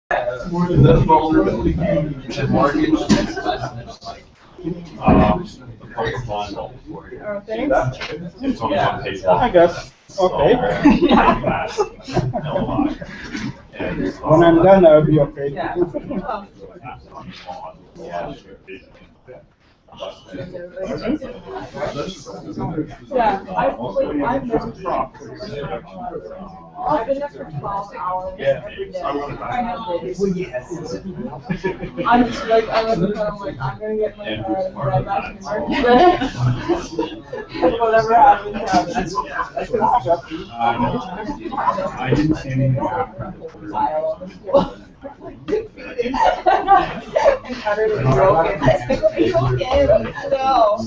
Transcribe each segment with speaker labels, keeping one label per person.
Speaker 1: More than the vulnerability and mortgage. It's only one page long.
Speaker 2: I guess. Okay. When I'm done, I'll be okay.
Speaker 3: Yeah, I've been there for 12 hours every day. I know. I'm just like, I'm gonna get my car and drive back to market. Whatever happens, happens.
Speaker 1: I didn't see anything happen.
Speaker 3: And utterly broken. It's okay, no.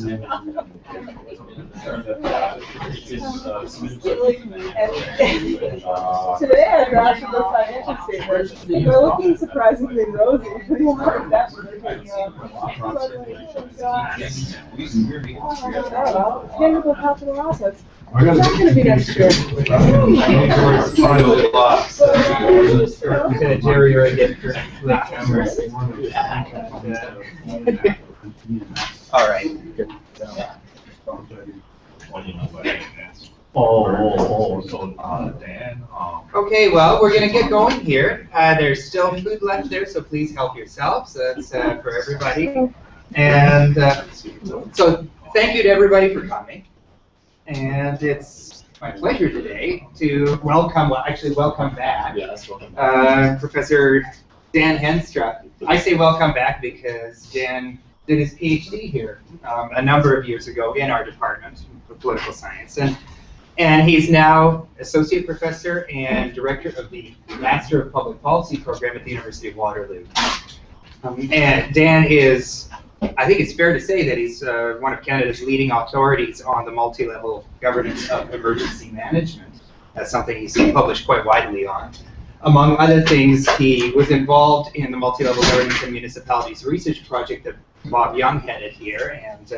Speaker 3: Today I drafted the financial statements. They're looking surprisingly rosy. That's what they're taking on. Tangible capital assets. It's not going to be next year.
Speaker 4: We're going to jerry-rig it for cameras. All right.
Speaker 1: Dan.
Speaker 4: Okay, well, we're going to get going here. There's still food left there, so please help yourselves. That's for everybody. And so thank you to everybody for coming. And it's my pleasure today to welcome back Professor Dan Henstra. I say welcome back because Dan did his PhD here a number of years ago in our department of political science. And he's now associate professor and director of the Master of Public Policy program at the University of Waterloo. And Dan is, I think it's fair to say that he's one of Canada's leading authorities on the multi-level governance of emergency management. That's something he's published quite widely on. Among other things, he was involved in the multi-level governance and municipalities research project that Bob Young headed here, and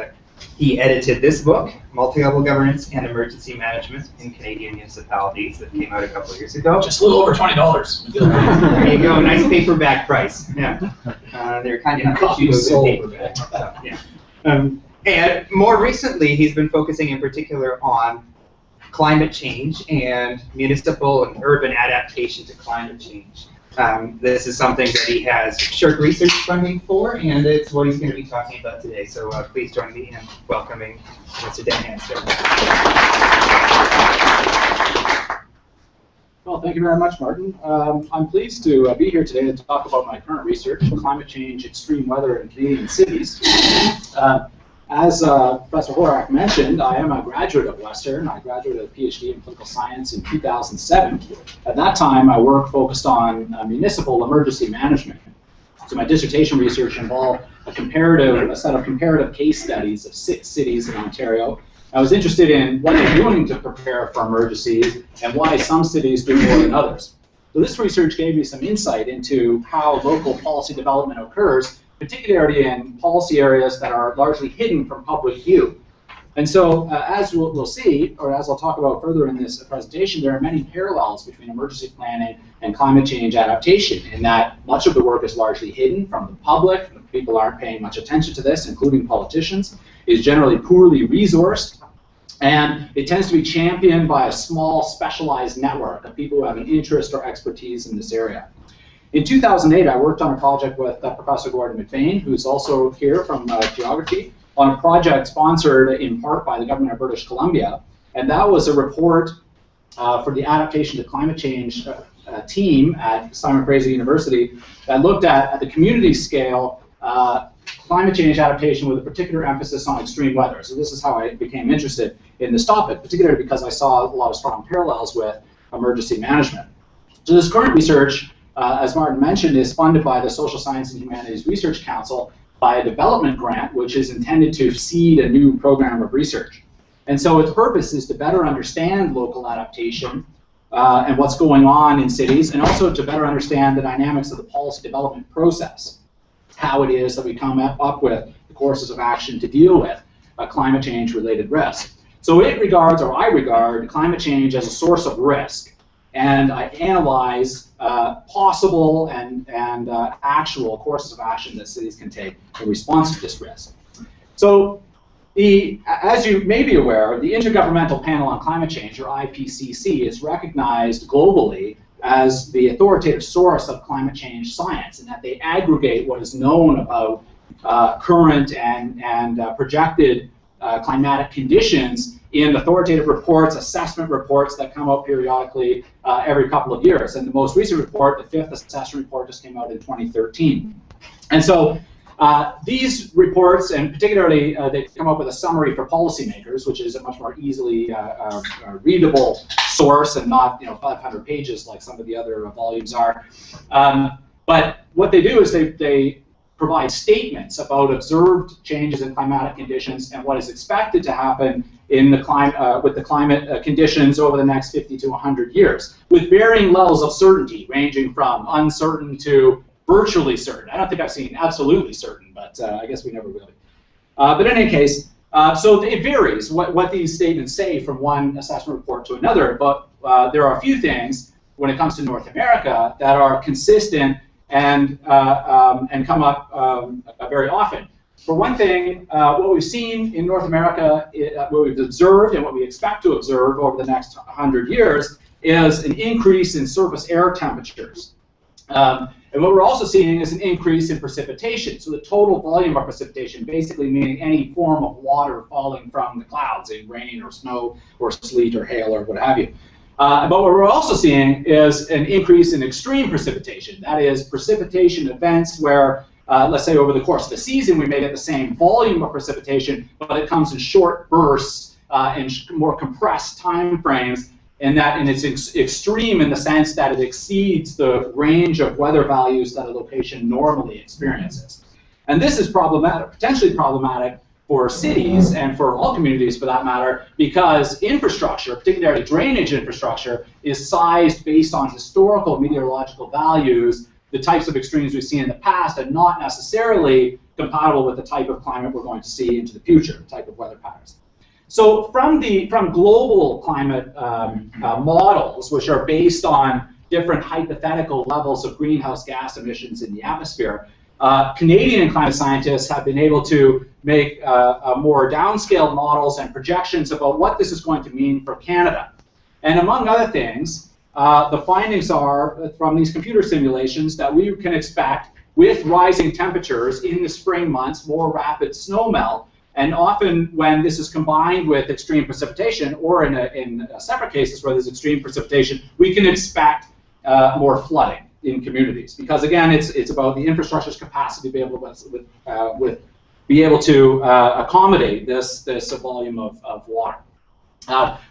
Speaker 4: he edited this book, Multi-Level Governance and Emergency Management in Canadian Municipalities, that came out a couple of years ago.
Speaker 5: Just a little over $20.
Speaker 4: There you go, nice paperback price. Yeah, they're kind of paperback. Yeah. And more recently, he's been focusing in particular on climate change and municipal and urban adaptation to climate change. This is something that he has short research funding for, and it's what he's going to be talking about today. So please join me in welcoming Mr. Dan Henstra.
Speaker 5: Well, thank you very much, Martin. I'm pleased to be here today to talk about my current research, climate change, extreme weather in Canadian cities. As Professor Horak mentioned, I am a graduate of Western. I graduated with a PhD in political science in 2007. At that time, my work focused on municipal emergency management. So my dissertation research involved a set of comparative case studies of 6 cities in Ontario. I was interested in what they're doing to prepare for emergencies and why some cities do more than others. So this research gave me some insight into how local policy development occurs, particularly in policy areas that are largely hidden from public view. And so, as we'll see, or as I'll talk about further in this presentation, there are many parallels between emergency planning and climate change adaptation, in that much of the work is largely hidden from the public. People aren't paying much attention to this, including politicians. It is generally poorly resourced, and it tends to be championed by a small, specialized network of people who have an interest or expertise in this area. In 2008, I worked on a project with Professor Gordon McBain, who's also here from geography, on a project sponsored in part by the government of British Columbia. And that was a report for the Adaptation to Climate Change team at Simon Fraser University that looked at the community scale, climate change adaptation with a particular emphasis on extreme weather. So this is how I became interested in this topic, particularly because I saw a lot of strong parallels with emergency management. So this current research, as Martin mentioned, is funded by the Social Science and Humanities Research Council by a development grant, which is intended to seed a new program of research. And so its purpose is to better understand local adaptation and what's going on in cities, and also to better understand the dynamics of the policy development process, how it is that we come up with the courses of action to deal with climate change related risk. So I regard climate change as a source of risk. and I analyze possible and actual courses of action that cities can take in response to this risk. So, as you may be aware, the Intergovernmental Panel on Climate Change, or IPCC, is recognized globally as the authoritative source of climate change science, and that they aggregate what is known about current and projected climatic conditions in authoritative reports, assessment reports that come out periodically every couple of years. And the most recent report, the fifth assessment report, just came out in 2013. And so these reports, and particularly they come up with a summary for policymakers, which is a much more easily readable source and not 500 pages like some of the other volumes are. But what they do is they provide statements about observed changes in climatic conditions and what is expected to happen in the with the climate conditions over the next 50 to 100 years, with varying levels of certainty, ranging from uncertain to virtually certain. I don't think I've seen absolutely certain, but I guess we never will. But in any case, so it varies what these statements say from one assessment report to another, but there are a few things when it comes to North America that are consistent and come up very often. For one thing, what we've seen in North America, what we've observed and what we expect to observe over the next 100 years is an increase in surface air temperatures. And what we're also seeing is an increase in precipitation. So the total volume of precipitation, basically meaning any form of water falling from the clouds in rain or snow or sleet or hail or what have you. But what we're also seeing is an increase in extreme precipitation. That is, precipitation events where, let's say over the course of the season, we may get the same volume of precipitation, but it comes in short bursts in more compressed time frames, and it's extreme in the sense that it exceeds the range of weather values that a location normally experiences. And this is problematic, potentially problematic for cities and for all communities for that matter, because infrastructure, particularly drainage infrastructure, is sized based on historical meteorological values, the types of extremes we've seen in the past, and not necessarily compatible with the type of climate we're going to see into the future, the type of weather patterns. So from global climate models, which are based on different hypothetical levels of greenhouse gas emissions in the atmosphere, Canadian climate scientists have been able to make more downscaled models and projections about what this is going to mean for Canada. And among other things, the findings are from these computer simulations that we can expect, with rising temperatures in the spring months, more rapid snowmelt. And often when this is combined with extreme precipitation, or in separate cases where there's extreme precipitation, we can expect more flooding in communities. Because again, it's about the infrastructure's capacity to be able to accommodate this volume of water.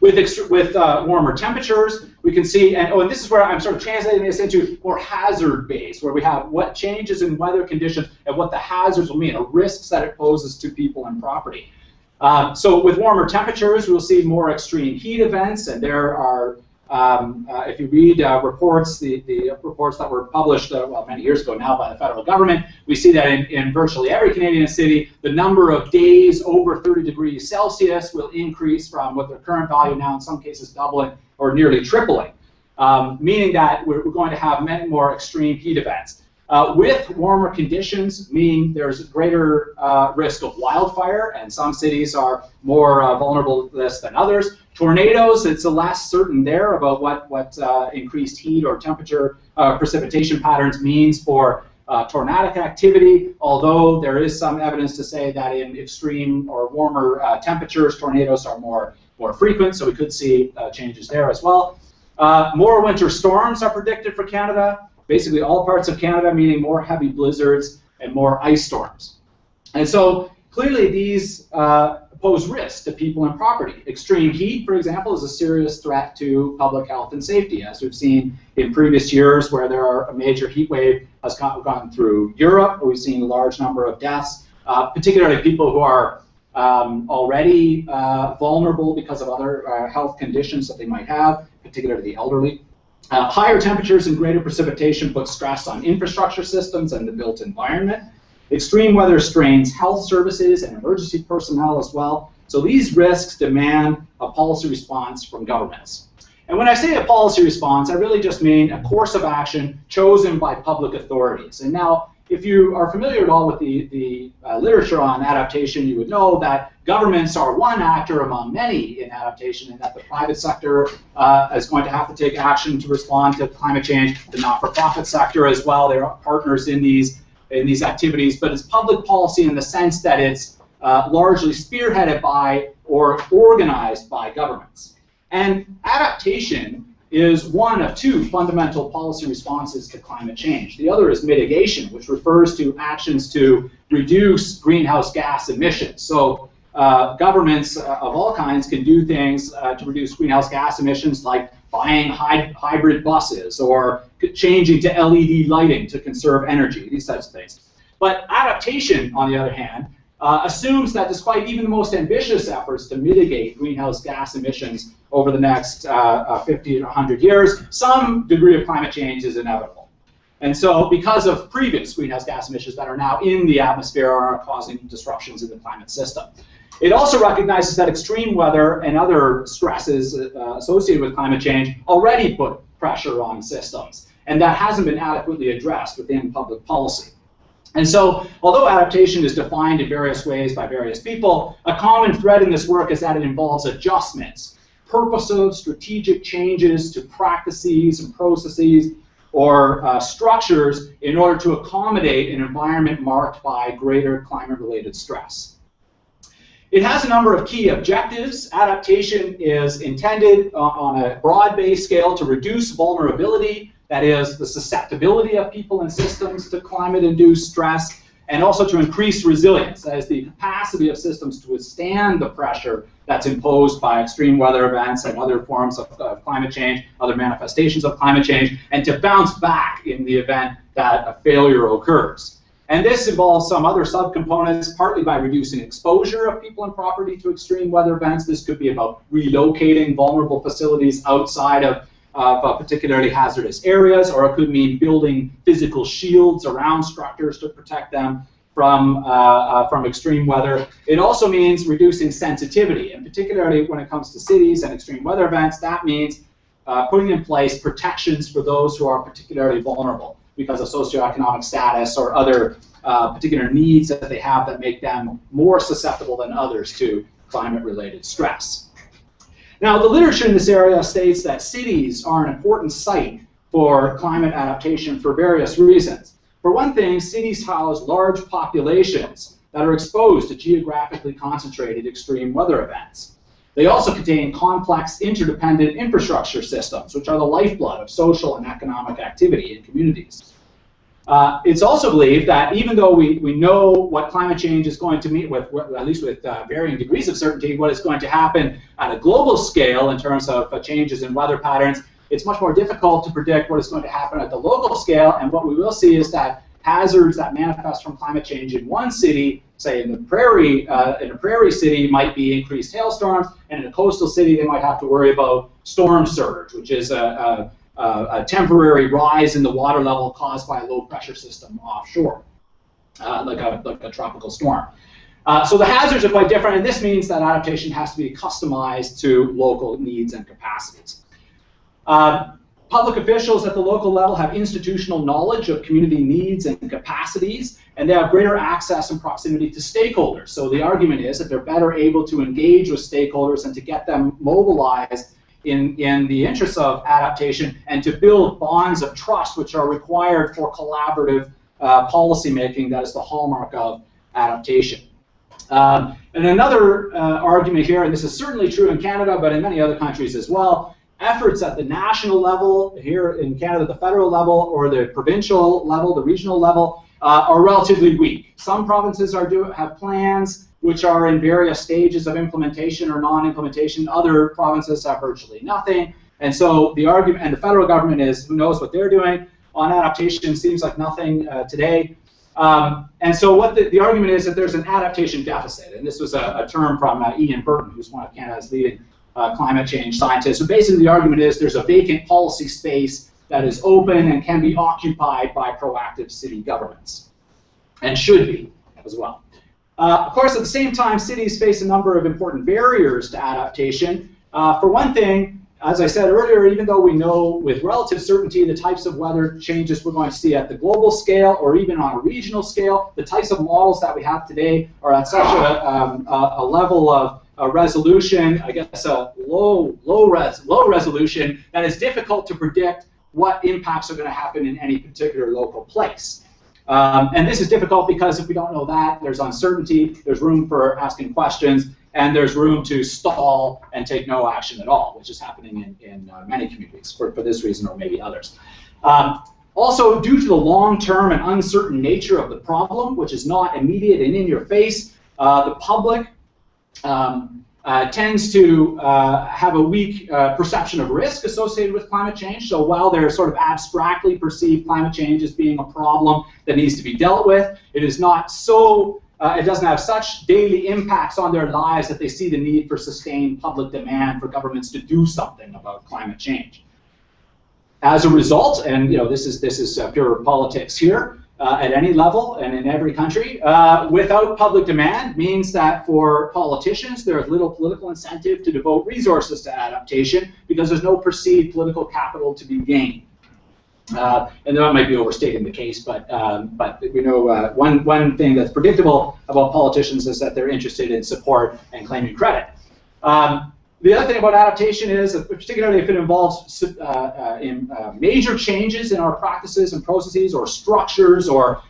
Speaker 5: With warmer temperatures, we can see, and this is where I'm sort of translating this into more hazard-based, where we have what changes in weather conditions and what the hazards will mean, or risks that it poses to people and property. So with warmer temperatures, we'll see more extreme heat events, and there are, if you read reports, the reports that were published, well, many years ago now by the federal government, we see that in virtually every Canadian city, the number of days over 30 degrees Celsius will increase from what their current value now, in some cases doubling or nearly tripling, meaning that we're going to have many more extreme heat events. With warmer conditions, meaning there's greater risk of wildfire, and some cities are more vulnerable to this than others. Tornadoes, it's less certain there about what increased heat or temperature precipitation patterns means for tornadic activity, although there is some evidence to say that in extreme or warmer temperatures, tornadoes are more frequent, so we could see changes there as well. More winter storms are predicted for Canada. Basically all parts of Canada, meaning more heavy blizzards and more ice storms. And so clearly these pose risks to people and property. Extreme heat, for example, is a serious threat to public health and safety, as we've seen in previous years where there are a major heat wave has gone through Europe, where we've seen a large number of deaths, particularly people who are already vulnerable because of other health conditions that they might have, particularly the elderly. Higher temperatures and greater precipitation put stress on infrastructure systems and the built environment. Extreme weather strains health services and emergency personnel as well. So these risks demand a policy response from governments. And when I say a policy response, I really just mean a course of action chosen by public authorities. And now, if you are familiar at all with the literature on adaptation, you would know that governments are one actor among many in adaptation, and that the private sector is going to have to take action to respond to climate change. The not-for-profit sector as well, they're partners in these activities, but it's public policy in the sense that it's largely spearheaded by or organized by governments. And adaptation is one of two fundamental policy responses to climate change. The other is mitigation, which refers to actions to reduce greenhouse gas emissions. So governments of all kinds can do things to reduce greenhouse gas emissions, like buying hybrid buses or changing to LED lighting to conserve energy, these types of things. But adaptation, on the other hand, assumes that despite even the most ambitious efforts to mitigate greenhouse gas emissions over the next 50 to 100 years, some degree of climate change is inevitable. And so because of previous greenhouse gas emissions that are now in the atmosphere are causing disruptions in the climate system. It also recognizes that extreme weather and other stresses associated with climate change already put pressure on systems, and that hasn't been adequately addressed within public policy. And so, although adaptation is defined in various ways by various people, a common thread in this work is that it involves adjustments, purposive, strategic changes to practices and processes or structures in order to accommodate an environment marked by greater climate-related stress. It has a number of key objectives. Adaptation is intended on a broad-based scale to reduce vulnerability, that is, the susceptibility of people and systems to climate-induced stress, and also to increase resilience, that is, the capacity of systems to withstand the pressure that's imposed by extreme weather events and other forms of climate change, other manifestations of climate change, and to bounce back in the event that a failure occurs. And this involves some other subcomponents, partly by reducing exposure of people and property to extreme weather events. This could be about relocating vulnerable facilities outside of particularly hazardous areas, or it could mean building physical shields around structures to protect them from extreme weather. It also means reducing sensitivity, and particularly when it comes to cities and extreme weather events, that means putting in place protections for those who are particularly vulnerable because of socioeconomic status or other particular needs that they have that make them more susceptible than others to climate-related stress. Now, the literature in this area states that cities are an important site for climate adaptation for various reasons. For one thing, cities house large populations that are exposed to geographically concentrated extreme weather events. They also contain complex interdependent infrastructure systems, which are the lifeblood of social and economic activity in communities. It's also believed that even though we know what climate change is going to mean, at least with varying degrees of certainty, what is going to happen at a global scale in terms of changes in weather patterns, it's much more difficult to predict what is going to happen at the local scale. And what we will see is that hazards that manifest from climate change in one city, say in a prairie city, might be increased hailstorms, and in a coastal city, they might have to worry about storm surge, which is a temporary rise in the water level caused by a low-pressure system offshore, like a tropical storm. So the hazards are quite different, and this means that adaptation has to be customized to local needs and capacities. Public officials at the local level have institutional knowledge of community needs and capacities, and they have greater access and proximity to stakeholders. So the argument is that they're better able to engage with stakeholders and to get them mobilized in the interests of adaptation and to build bonds of trust which are required for collaborative policy making that is the hallmark of adaptation. And another argument here, and this is certainly true in Canada, but in many other countries as well, efforts at the national level, here in Canada, the federal level, or the provincial level, the regional level, are relatively weak. Some provinces have plans which are in various stages of implementation or non-implementation. Other provinces have virtually nothing. And so the argument, and the federal government is, who knows what they're doing on adaptation, seems like nothing today. And so what the argument is that there's an adaptation deficit. And this was a term from Ian Burton, who's one of Canada's leading climate change scientists. So basically the argument is there's a vacant policy space that is open and can be occupied by proactive city governments, and should be as well. Of course, at the same time, cities face a number of important barriers to adaptation. For one thing, As I said earlier, even though we know with relative certainty the types of weather changes we're going to see at the global scale or even on a regional scale, the types of models that we have today are at such a level of resolution, I guess a low resolution, that it's difficult to predict what impacts are going to happen in any particular local place. And this is difficult because if we don't know that, there's uncertainty, there's room for asking questions, and there's room to stall and take no action at all, which is happening in many communities for this reason or maybe others. Also, due to the long-term and uncertain nature of the problem, which is not immediate and in your face, the public tends to have a weak perception of risk associated with climate change. So while they're sort of abstractly perceived climate change as being a problem that needs to be dealt with, it is not so, it doesn't have such daily impacts on their lives that they see the need for sustained public demand for governments to do something about climate change. As a result, and this is pure politics here, at any level and in every country, without public demand means that for politicians there is little political incentive to devote resources to adaptation because there's no perceived political capital to be gained. And that might be overstating the case, but we know one thing that's predictable about politicians is that they're interested in support and claiming credit. The other thing about adaptation is, particularly if it involves major changes in our practices and processes or structures or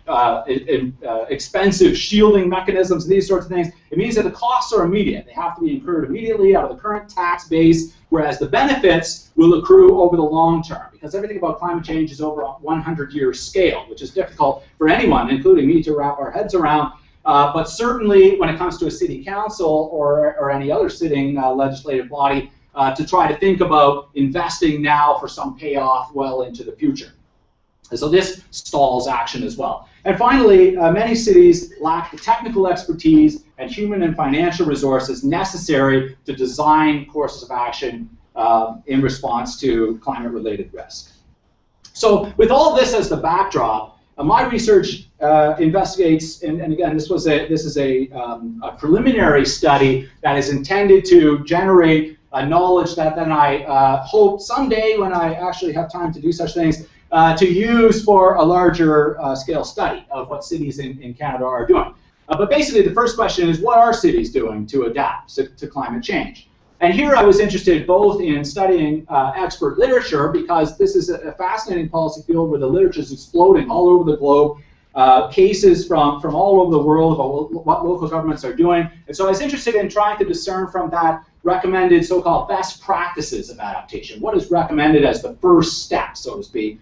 Speaker 5: expensive shielding mechanisms, these sorts of things, it means that the costs are immediate. They have to be incurred immediately out of the current tax base, whereas the benefits will accrue over the long term, because everything about climate change is over a 100-year scale, which is difficult for anyone, including me, to wrap our heads around. But certainly when it comes to a city council or any other sitting legislative body, to try to think about investing now for some payoff well into the future. And so this stalls action as well. And finally, many cities lack the technical expertise and human and financial resources necessary to design courses of action in response to climate-related risk. So with all this as the backdrop, my research investigates, and again, this is a preliminary study that is intended to generate knowledge that then I hope someday, when I actually have time to do such things, to use for a larger scale study of what cities in Canada are doing. But basically, the first question is, what are cities doing to adapt to climate change? And here I was interested both in studying expert literature, because this is a fascinating policy field where the literature is exploding all over the globe, cases from all over the world about what local governments are doing. And so I was interested in trying to discern from that recommended so-called best practices of adaptation. What is recommended as the first step, so to speak,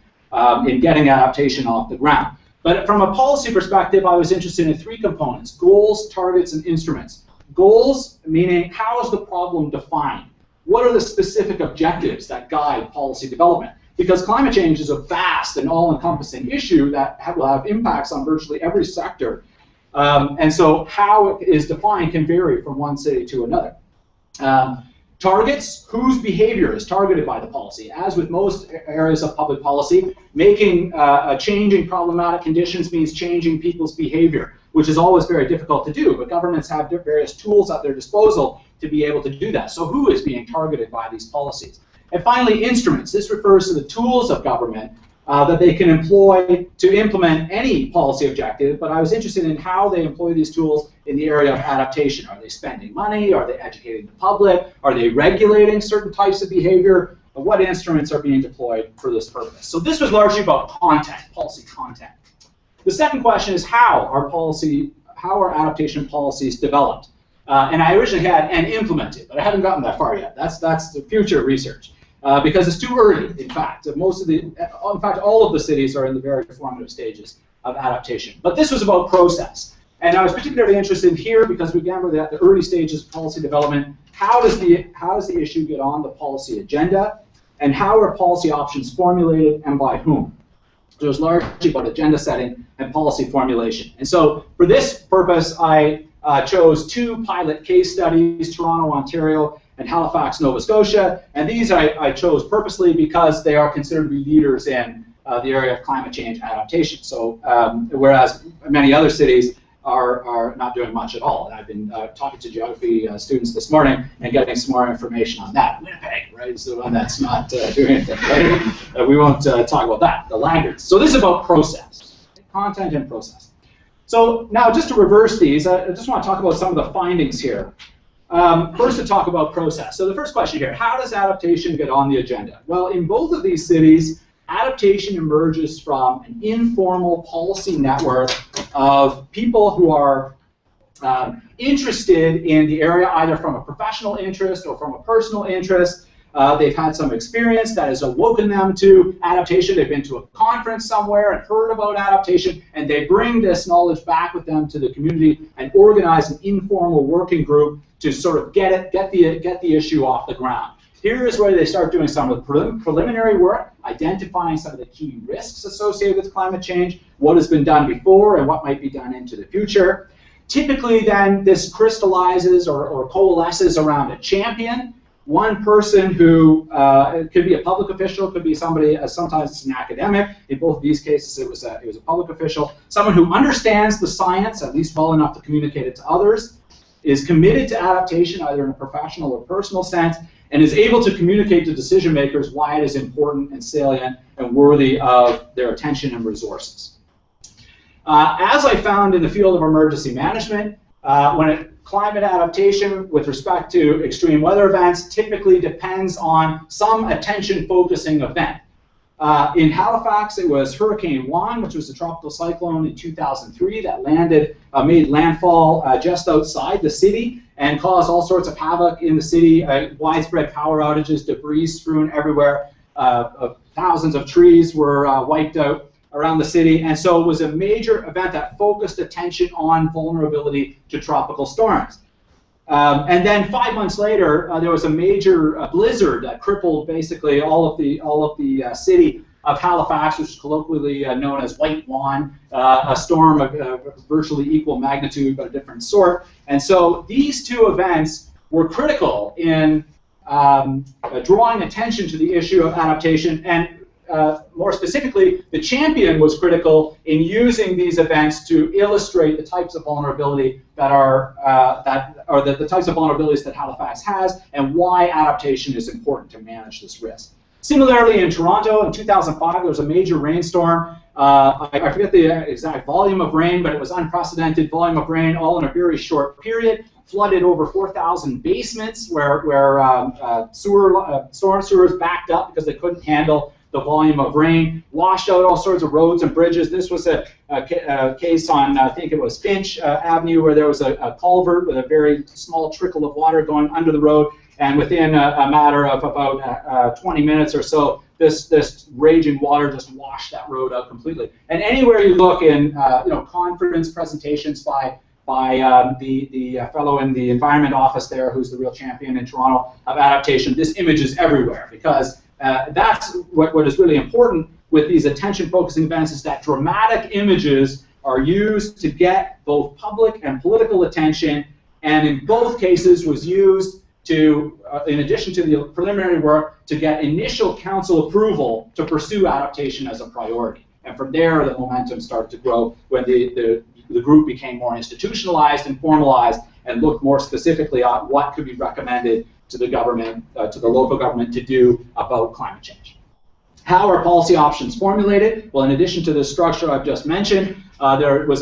Speaker 5: in getting adaptation off the ground. But from a policy perspective, I was interested in three components: goals, targets, and instruments. Goals, meaning how is the problem defined? What are the specific objectives that guide policy development? Because climate change is a vast and all-encompassing issue that will have impacts on virtually every sector. And so how it is defined can vary from one city to another. Targets, whose behavior is targeted by the policy. As with most areas of public policy, making changing problematic conditions means changing people's behavior, which is always very difficult to do, but governments have various tools at their disposal to be able to do that. So who is being targeted by these policies? And finally, instruments. This refers to the tools of government that they can employ to implement any policy objective, but I was interested in how they employ these tools in the area of adaptation. Are they spending money? Are they educating the public? Are they regulating certain types of behavior? What instruments are being deployed for this purpose? So this was largely about content, policy content. The second question is how are adaptation policies developed? And I originally had and implemented, but I haven't gotten that far yet. That's the future research. Because it's too early, in fact. In fact, all of the cities are in the very formative stages of adaptation. But this was about process. And I was particularly interested here because we remember that the early stages of policy development, how does the issue get on the policy agenda, and how are policy options formulated and by whom? So it was largely about agenda setting and policy formulation. And so for this purpose, I chose two pilot case studies, Toronto, Ontario, and Halifax, Nova Scotia. And these I chose purposely because they are considered to be leaders in the area of climate change adaptation. So whereas many other cities are not doing much at all. And I've been talking to geography students this morning and getting some more information on that. Winnipeg, right, is the one that's not doing anything. Right? We won't talk about that, the laggards. So this is about process, content and process. So now just to reverse these, I just want to talk about some of the findings here. First to talk about process. So the first question here, how does adaptation get on the agenda? Well, in both of these cities, adaptation emerges from an informal policy network of people who are interested in the area either from a professional interest or from a personal interest. They've had some experience that has awoken them to adaptation. They've been to a conference somewhere and heard about adaptation, and they bring this knowledge back with them to the community and organize an informal working group to sort of get the issue off the ground. Here is where they start doing some of the preliminary work, identifying some of the key risks associated with climate change, what has been done before and what might be done into the future. Typically then this crystallizes or coalesces around a champion, one person who could be a public official, could be somebody, sometimes it's an academic. In both of these cases it was a public official, someone who understands the science, at least well enough to communicate it to others, is committed to adaptation either in a professional or personal sense, and is able to communicate to decision makers why it is important and salient and worthy of their attention and resources. As I found in the field of emergency management, climate adaptation with respect to extreme weather events typically depends on some attention-focusing event. In Halifax, it was Hurricane Juan, which was a tropical cyclone in 2003 that made landfall just outside the city and caused all sorts of havoc in the city, widespread power outages, debris strewn everywhere, thousands of trees were wiped out around the city, and so it was a major event that focused attention on vulnerability to tropical storms. And then 5 months later, there was a major blizzard that crippled basically all of the city of Halifax, which is colloquially known as White Juan, a storm of virtually equal magnitude but a different sort. And so these two events were critical in drawing attention to the issue of adaptation, and more specifically, the champion was critical in using these events to illustrate the types of vulnerability that are the types of vulnerabilities that Halifax has, and why adaptation is important to manage this risk. Similarly, in Toronto, in 2005, there was a major rainstorm. I forget the exact volume of rain, but it was unprecedented volume of rain, all in a very short period. Flooded over 4,000 basements, where storm sewers backed up because they couldn't handle the volume of rain, washed out all sorts of roads and bridges. This was a case on, I think it was Finch Avenue, where there was a culvert with a very small trickle of water going under the road, and within a matter of about 20 minutes or so, this raging water just washed that road out completely. And anywhere you look in conference presentations by the fellow in the environment office there, who's the real champion in Toronto of adaptation, this image is everywhere, because that's what is really important with these attention-focusing events, is that dramatic images are used to get both public and political attention, and in both cases was used to, in addition to the preliminary work, to get initial council approval to pursue adaptation as a priority. And from there, the momentum started to grow when the group became more institutionalized and formalized and looked more specifically at what could be recommended to the government, to the local government, to do about climate change. How are policy options formulated? Well, in addition to the structure I've just mentioned, there was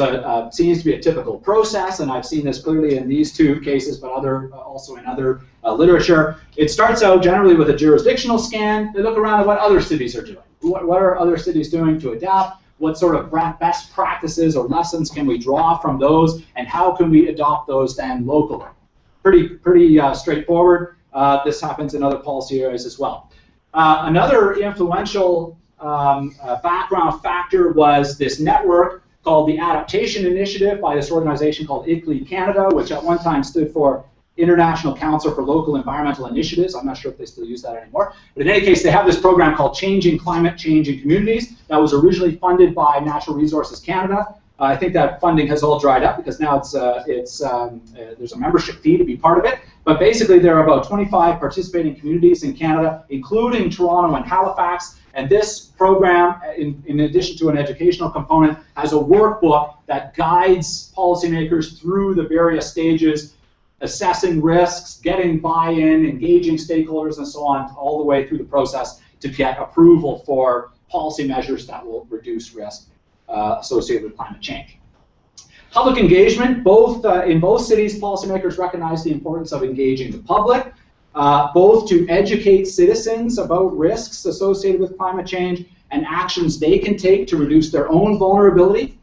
Speaker 5: seems to be a typical process, and I've seen this clearly in these two cases, but also in other literature. It starts out generally with a jurisdictional scan. They look around at what other cities are doing. What are other cities doing to adapt? What sort of best practices or lessons can we draw from those, and how can we adopt those then locally? Pretty straightforward. This happens in other policy areas as well. Another influential background factor was this network called the Adaptation Initiative by this organization called ICLEI Canada, which at one time stood for International Council for Local Environmental Initiatives. I'm not sure if they still use that anymore. But in any case, they have this program called Changing Climate Change in Communities that was originally funded by Natural Resources Canada. I think that funding has all dried up because now there's a membership fee to be part of it. But basically, there are about 25 participating communities in Canada, including Toronto and Halifax. And this program, in addition to an educational component, has a workbook that guides policymakers through the various stages, assessing risks, getting buy-in, engaging stakeholders, and so on, all the way through the process to get approval for policy measures that will reduce risk associated with climate change. Public engagement, in both cities, policymakers recognize the importance of engaging the public, both to educate citizens about risks associated with climate change and actions they can take to reduce their own vulnerability.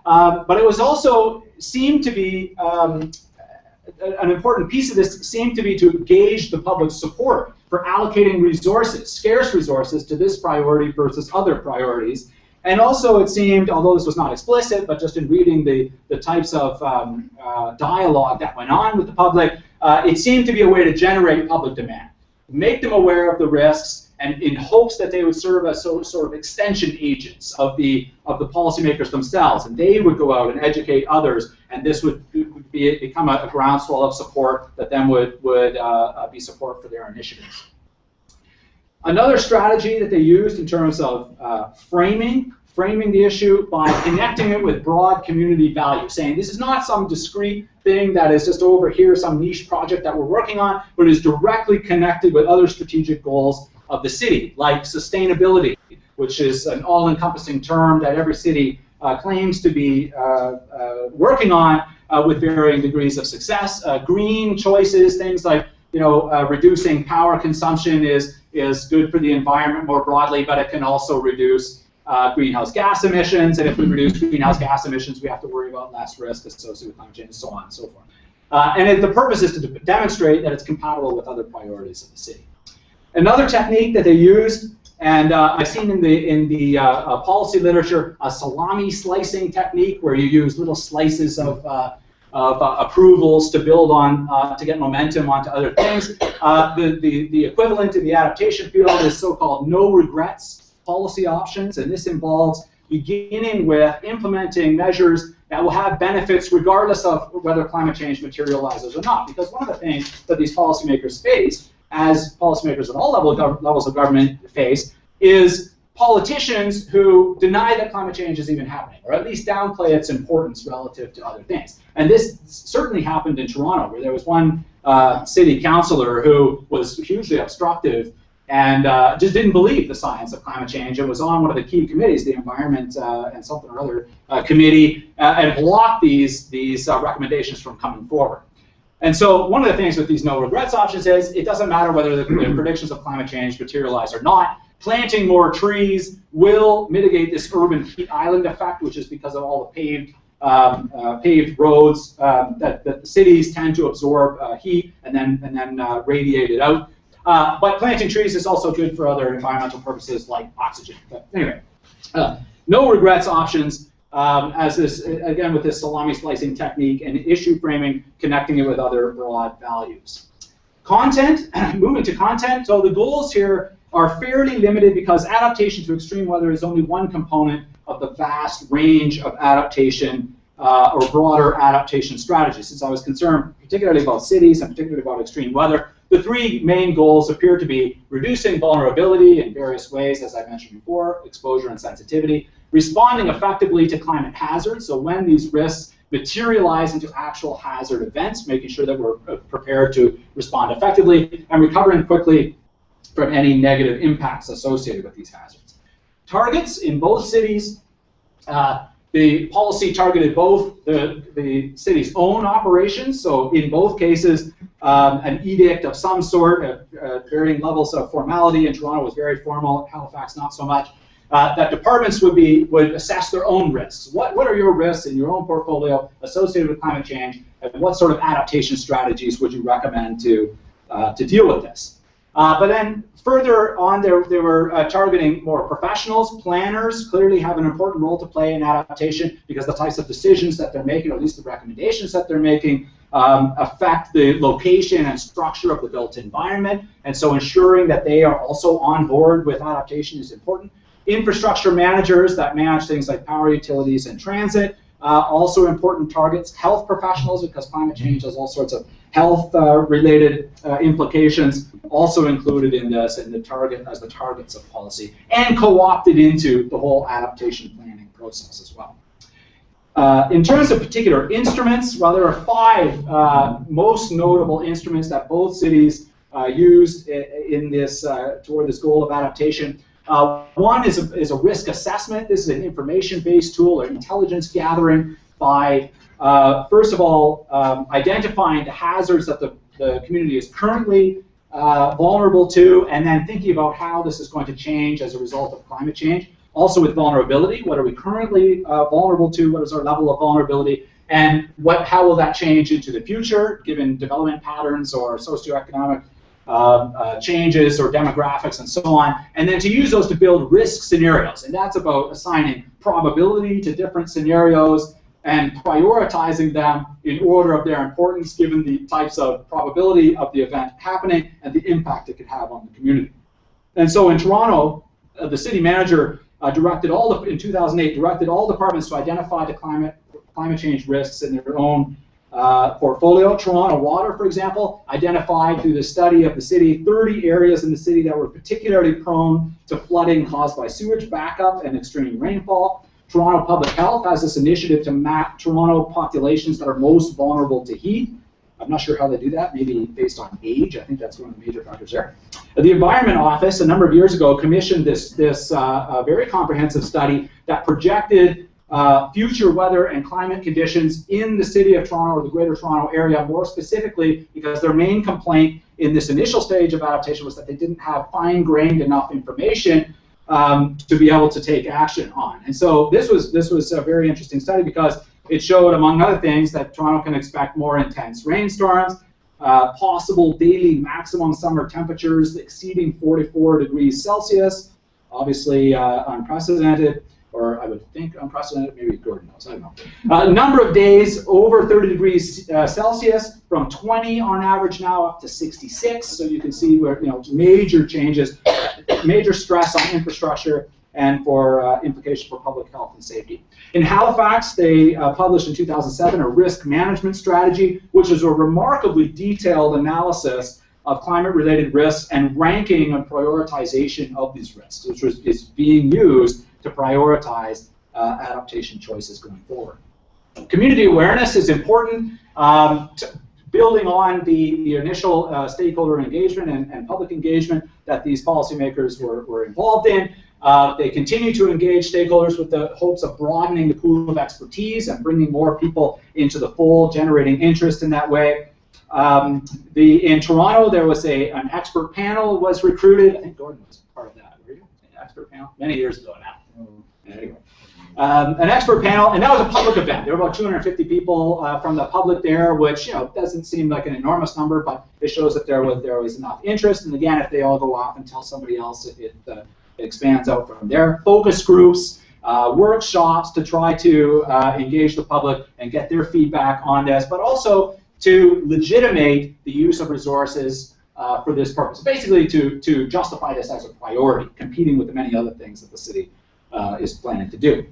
Speaker 5: But it was also seemed to be an important piece of this seemed to be to gauge the public's support for allocating resources, scarce resources, to this priority versus other priorities. And also it seemed, although this was not explicit, but just in reading the types of dialogue that went on with the public, it seemed to be a way to generate public demand, make them aware of the risks, and in hopes that they would serve as sort of extension agents of the policymakers themselves, and they would go out and educate others, and this would become a groundswell of support that then would be support for their initiatives. Another strategy that they used in terms of framing the issue by connecting it with broad community value, saying this is not some discrete thing that is just over here, some niche project that we're working on, but is directly connected with other strategic goals of the city, like sustainability, which is an all-encompassing term that every city claims to be working on with varying degrees of success. Green choices, things like reducing power consumption is good for the environment more broadly, but it can also reduce greenhouse gas emissions, and if we reduce greenhouse gas emissions, we have to worry about less risk associated with climate change, and so on and so forth. And the purpose is to demonstrate that it's compatible with other priorities of the city. Another technique that they used, and I've seen in the policy literature, a salami slicing technique, where you use little slices of approvals to build on, to get momentum onto other things. The equivalent in the adaptation field is so-called no regrets policy options, and this involves beginning with implementing measures that will have benefits regardless of whether climate change materializes or not. Because one of the things that these policymakers face, as policymakers at all levels of government face, is politicians who deny that climate change is even happening, or at least downplay its importance relative to other things. And this certainly happened in Toronto, where there was one city councillor who was hugely obstructive and just didn't believe the science of climate change. It was on one of the key committees, the Environment and something or other committee, and blocked these recommendations from coming forward. And so one of the things with these no regrets options is it doesn't matter whether the predictions of climate change materialize or not. Planting more trees will mitigate this urban heat island effect, which is because of all the paved roads that the cities tend to absorb heat and then radiate it out. But planting trees is also good for other environmental purposes like oxygen. But anyway, no regrets options. As this, again, with this salami slicing technique and issue framing, connecting it with other broad values. Content, moving to content. So the goals here are fairly limited because adaptation to extreme weather is only one component of the vast range of adaptation or broader adaptation strategies. Since I was concerned particularly about cities and particularly about extreme weather, the three main goals appear to be reducing vulnerability in various ways, as I mentioned before, exposure and sensitivity, responding effectively to climate hazards, so when these risks materialize into actual hazard events, making sure that we're prepared to respond effectively, and recovering quickly from any negative impacts associated with these hazards. Targets in both cities, the policy targeted both the city's own operations, so in both cases, an edict of some sort, varying levels of formality. In Toronto was very formal, Halifax not so much. That departments would assess their own risks. What are your risks in your own portfolio associated with climate change, and what sort of adaptation strategies would you recommend to deal with this? But then further on, they were targeting more professionals. Planners clearly have an important role to play in adaptation because the types of decisions that they're making, or at least the recommendations that they're making, affect the location and structure of the built environment. And so ensuring that they are also on board with adaptation is important. Infrastructure managers that manage things like power utilities and transit also important targets. Health professionals, because climate change has all sorts of health-related implications, also included in this, and the targets of policy, and co-opted into the whole adaptation planning process as well. In terms of particular instruments, well, there are 5 most notable instruments that both cities used in this toward this goal of adaptation. One is a risk assessment. This is an information-based tool or intelligence gathering by, first of all, identifying the hazards that the community is currently vulnerable to, and then thinking about how this is going to change as a result of climate change. Also with vulnerability, what are we currently vulnerable to? What is our level of vulnerability? And how will that change into the future, given development patterns or socioeconomic changes or demographics and so on, and then to use those to build risk scenarios. And that's about assigning probability to different scenarios and prioritizing them in order of their importance given the types of probability of the event happening and the impact it could have on the community. And so in Toronto, the city manager in 2008 directed all departments to identify the climate change risks in their own portfolio. Toronto Water, for example, identified through the study of the city 30 areas in the city that were particularly prone to flooding caused by sewage backup and extreme rainfall. Toronto Public Health has this initiative to map Toronto populations that are most vulnerable to heat. I'm not sure how they do that, maybe based on age. I think that's one of the major factors there. The Environment Office, a number of years ago, commissioned this very comprehensive study that projected future weather and climate conditions in the city of Toronto or the Greater Toronto Area, more specifically because their main complaint in this initial stage of adaptation was that they didn't have fine-grained enough information to be able to take action on. And so this was a very interesting study because it showed, among other things, that Toronto can expect more intense rainstorms, possible daily maximum summer temperatures exceeding 44 degrees Celsius, obviously unprecedented, or I would think unprecedented, maybe Gordon knows, I don't know. A number of days over 30 degrees Celsius, from 20 on average now up to 66, so you can see where, major changes, major stress on infrastructure and for implications for public health and safety. In Halifax, they published in 2007 a risk management strategy, which is a remarkably detailed analysis of climate-related risks and ranking and prioritization of these risks, which is being used to prioritize adaptation choices going forward. Community awareness is important. Building on the initial stakeholder engagement and public engagement that these policymakers were involved in, they continue to engage stakeholders with the hopes of broadening the pool of expertise and bringing more people into the fold, generating interest in that way. In Toronto, there was an expert panel was recruited. I think Gordon was part of that. Were you? An expert panel? Many years ago now. Anyway. An expert panel, and that was a public event. There were about 250 people from the public there, which doesn't seem like an enormous number, but it shows that there was enough interest. And again, if they all go off and tell somebody else, it expands out from there. Focus groups, workshops to try to engage the public and get their feedback on this, but also to legitimate the use of resources for this purpose. Basically, to justify this as a priority, competing with the many other things that the city is planning to do.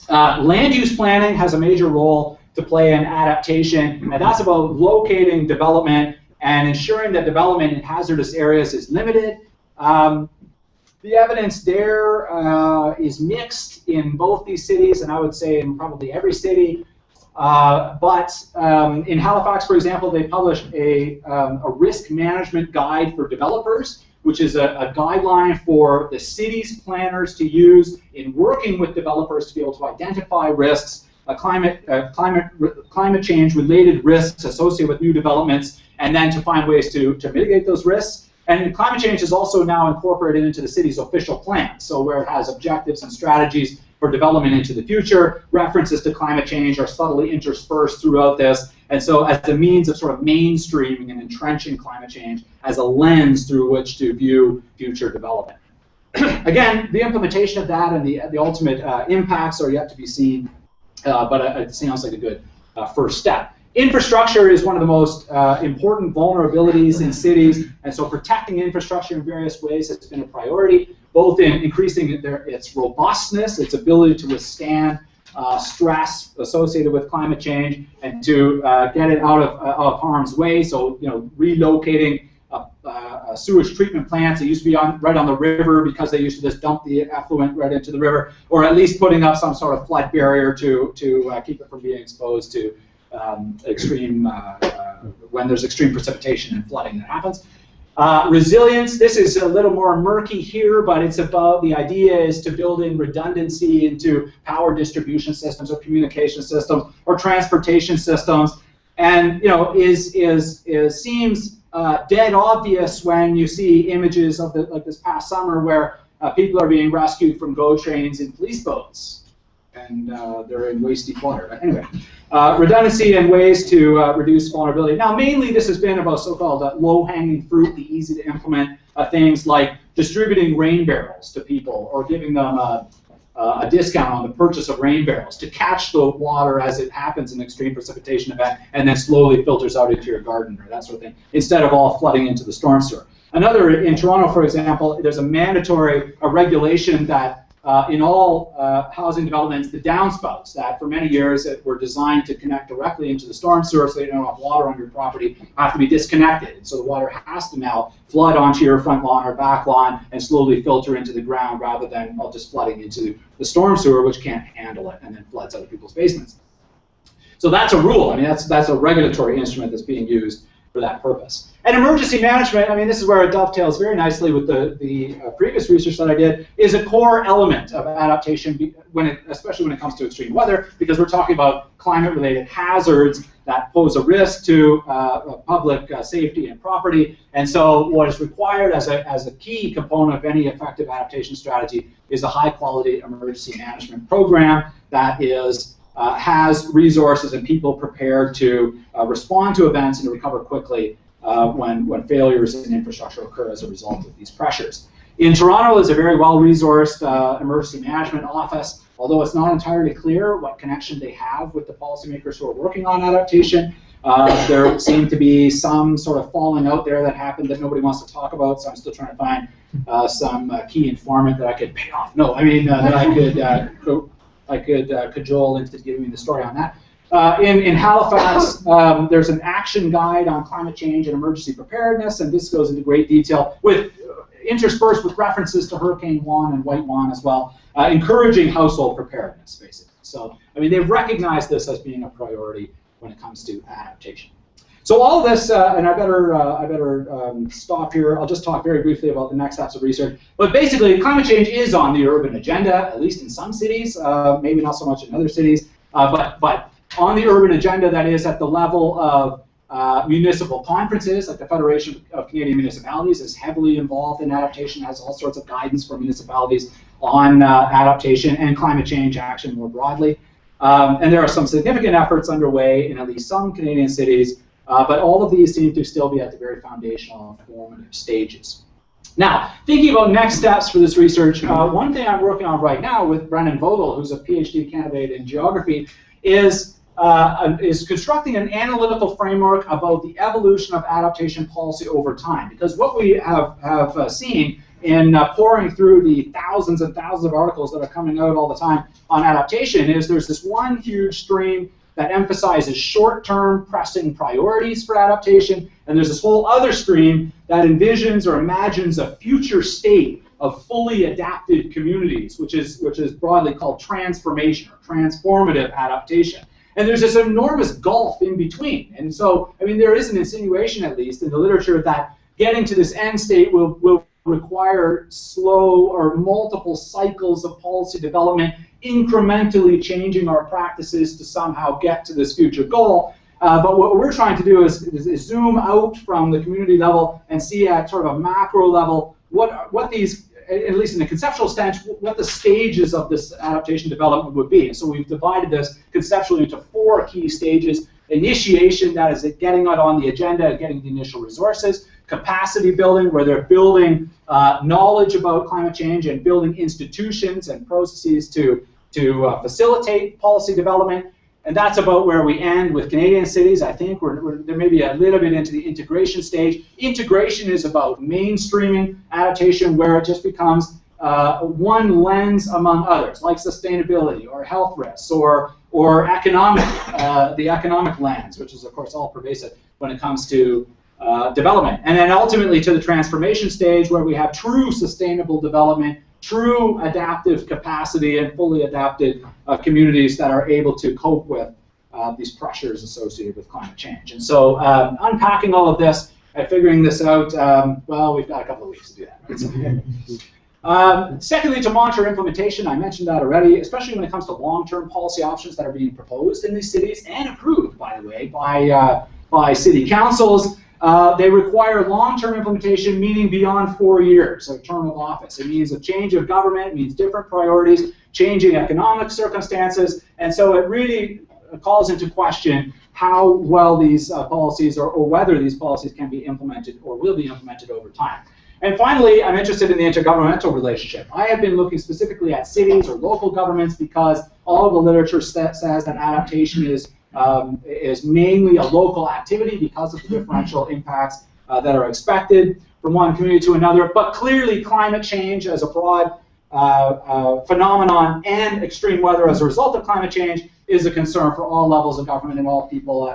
Speaker 5: Land use planning has a major role to play in adaptation, and that's about locating development and ensuring that development in hazardous areas is limited. The evidence there is mixed in both these cities, and I would say in probably every city. But in Halifax, for example, they published a risk management guide for developers, which is a guideline for the city's planners to use in working with developers to be able to identify risks, climate change related risks associated with new developments, and then to find ways to mitigate those risks. And climate change is also now incorporated into the city's official plan, so where it has objectives and strategies for development into the future. References to climate change are subtly interspersed throughout this, and so as a means of sort of mainstreaming and entrenching climate change as a lens through which to view future development. Again, the implementation of that and the ultimate impacts are yet to be seen, but it sounds like a good first step. Infrastructure is one of the most important vulnerabilities in cities, and so protecting infrastructure in various ways has been a priority, both in increasing its robustness, its ability to withstand stress associated with climate change and to get it out of harm's way. So, relocating sewage treatment plants that used to be right on the river because they used to just dump the effluent right into the river, or at least putting up some sort of flood barrier to keep it from being exposed to when there's extreme precipitation and flooding that happens. Resilience, this is a little more murky here, but it's about, the idea is to build in redundancy into power distribution systems or communication systems or transportation systems, and seems dead obvious when you see images of like this past summer where people are being rescued from GO trains in police boats, and they're in waist-deep water. But anyway, redundancy and ways to reduce vulnerability. Now, mainly this has been about so-called low-hanging fruit, the easy-to-implement things like distributing rain barrels to people or giving them a discount on the purchase of rain barrels to catch the water as it happens in an extreme precipitation event and then slowly filters out into your garden or that sort of thing, instead of all flooding into the storm sewer. Another, in Toronto, for example, there's a mandatory regulation that in all housing developments, the downspouts that for many years were designed to connect directly into the storm sewer so you don't have water on your property have to be disconnected. And so the water has to now flood onto your front lawn or back lawn and slowly filter into the ground rather than just flooding into the storm sewer, which can't handle it and then floods out of people's basements. So that's a rule. I mean, that's a regulatory instrument that's being used for that purpose. And emergency management, I mean, this is where it dovetails very nicely with the previous research that I did, is a core element of adaptation, especially when it comes to extreme weather, because we're talking about climate-related hazards that pose a risk to public safety and property. And so what is required as a key component of any effective adaptation strategy is a high-quality emergency management program that has resources and people prepared to respond to events and to recover quickly when failures in infrastructure occur as a result of these pressures. In Toronto, there's a very well-resourced emergency management office, although it's not entirely clear what connection they have with the policymakers who are working on adaptation. There seemed to be some sort of falling out there that happened that nobody wants to talk about, so I'm still trying to find some key informant that I could pay off. No, I mean, that I could cajole into giving me the story on that. In Halifax, there's an action guide on climate change and emergency preparedness, and this goes into great detail, interspersed with references to Hurricane Juan and White Juan as well, encouraging household preparedness, basically. So, I mean, they've recognized this as being a priority when it comes to adaptation. So all of this, and I better stop here. I'll just talk very briefly about the next steps of research. But basically, climate change is on the urban agenda, at least in some cities, maybe not so much in other cities, but on the urban agenda, that is at the level of municipal conferences, like the Federation of Canadian Municipalities is heavily involved in adaptation, has all sorts of guidance for municipalities on adaptation and climate change action more broadly. And there are some significant efforts underway in at least some Canadian cities, but all of these seem to still be at the very foundational and formative stages. Now, thinking about next steps for this research, one thing I'm working on right now with Brennan Vogel, who's a PhD candidate in geography, is constructing an analytical framework about the evolution of adaptation policy over time. Because what we have seen in pouring through the thousands and thousands of articles that are coming out all the time on adaptation is there's this one huge stream that emphasizes short-term pressing priorities for adaptation, and there's this whole other stream that envisions or imagines a future state of fully adapted communities, which is broadly called transformation or transformative adaptation. And there's this enormous gulf in between. And so, I mean, there is an insinuation, at least in the literature, that getting to this end state will require slow or multiple cycles of policy development, incrementally changing our practices to somehow get to this future goal. But what we're trying to do is zoom out from the community level and see at sort of a macro level what these, at least in a conceptual sense, what the stages of this adaptation development would be. And so we've divided this conceptually into 4 key stages. Initiation, that is it, getting it on the agenda, getting the initial resources. Capacity building, where they're building knowledge about climate change and building institutions and processes to facilitate policy development. And that's about where we end with Canadian cities. I think there may be a little bit into the integration stage. Integration is about mainstreaming adaptation, where it just becomes one lens among others, like sustainability or health risks or economic, the economic lens, which is of course all pervasive when it comes to development. And then ultimately to the transformation stage where we have true sustainable development, true adaptive capacity and fully adapted communities that are able to cope with these pressures associated with climate change. And so unpacking all of this and figuring this out, well, we've got a couple of weeks to do that. Secondly, to monitor implementation, I mentioned that already, especially when it comes to long-term policy options that are being proposed in these cities and approved, by the way, by city councils. They require long-term implementation, meaning beyond 4 years of term of office. It means a change of government, it means different priorities, changing economic circumstances, and so it really calls into question how well these policies or whether these policies can be implemented or will be implemented over time. And finally, I'm interested in the intergovernmental relationship. I have been looking specifically at cities or local governments because all of the literature says that adaptation is mainly a local activity because of the differential impacts that are expected from one community to another. But clearly, climate change as a broad phenomenon and extreme weather as a result of climate change is a concern for all levels of government and all people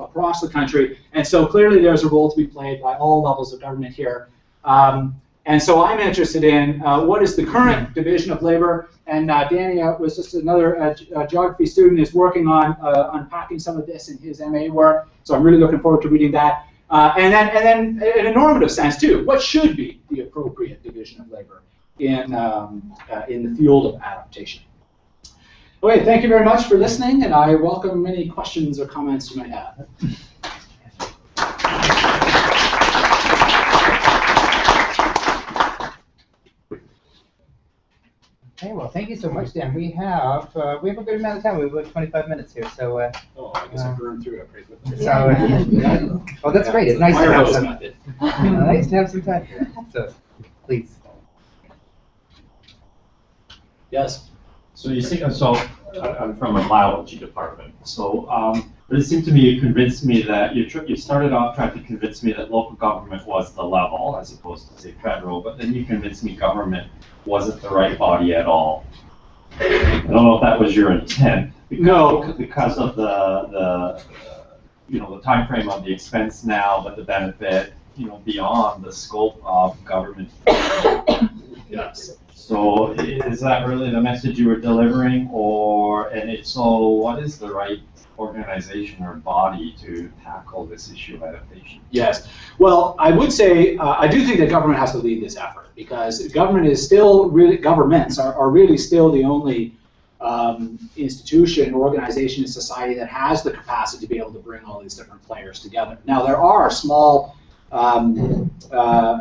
Speaker 5: across the country. And so clearly, there's a role to be played by all levels of government here. And so I'm interested in what is the current division of labor, and Danny was just another geography student is working on unpacking some of this in his MA work, so I'm really looking forward to reading that. And then in a normative sense too, what should be the appropriate division of labor in the field of adaptation? Okay, thank you very much for listening, and I welcome any questions or comments you might have.
Speaker 4: Okay, well, thank you so much, Dan. We have a good amount of time. We have about 25 minutes here, so.
Speaker 5: Oh, I guess I burned through it pretty quickly.
Speaker 4: So, well, that's great. It's nice to have some. Nice to have some time here. So, please.
Speaker 5: Yes.
Speaker 1: So you see, so I'm from a biology department. So, but it seemed to me you convinced me that you started off trying to convince me that local government was the level as opposed to say federal, but then you convinced me government wasn't the right body at all. I don't know if that was your intent. Because of the the time frame of the expense now, but the benefit beyond the scope of government.
Speaker 5: Yes.
Speaker 1: So is that really the message you were delivering, and if so, what is the right organization or body to tackle this issue of adaptation?
Speaker 5: Yes. Well, I would say I do think that government has to lead this effort because government is still really governments are really still the only institution, organization in society that has the capacity to be able to bring all these different players together. Now there are small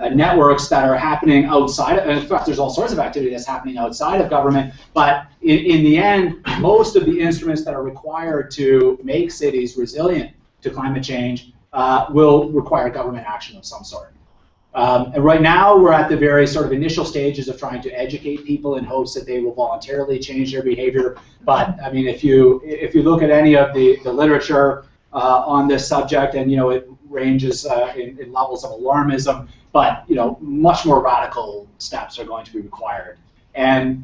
Speaker 5: networks that are happening outside of, in fact there's all sorts of activity that's happening outside of government, but in the end most of the instruments that are required to make cities resilient to climate change will require government action of some sort. And right now we're at the very sort of initial stages of trying to educate people in hopes that they will voluntarily change their behavior, but I mean if you look at any of the literature on this subject, and it ranges in levels of alarmism, but much more radical steps are going to be required, and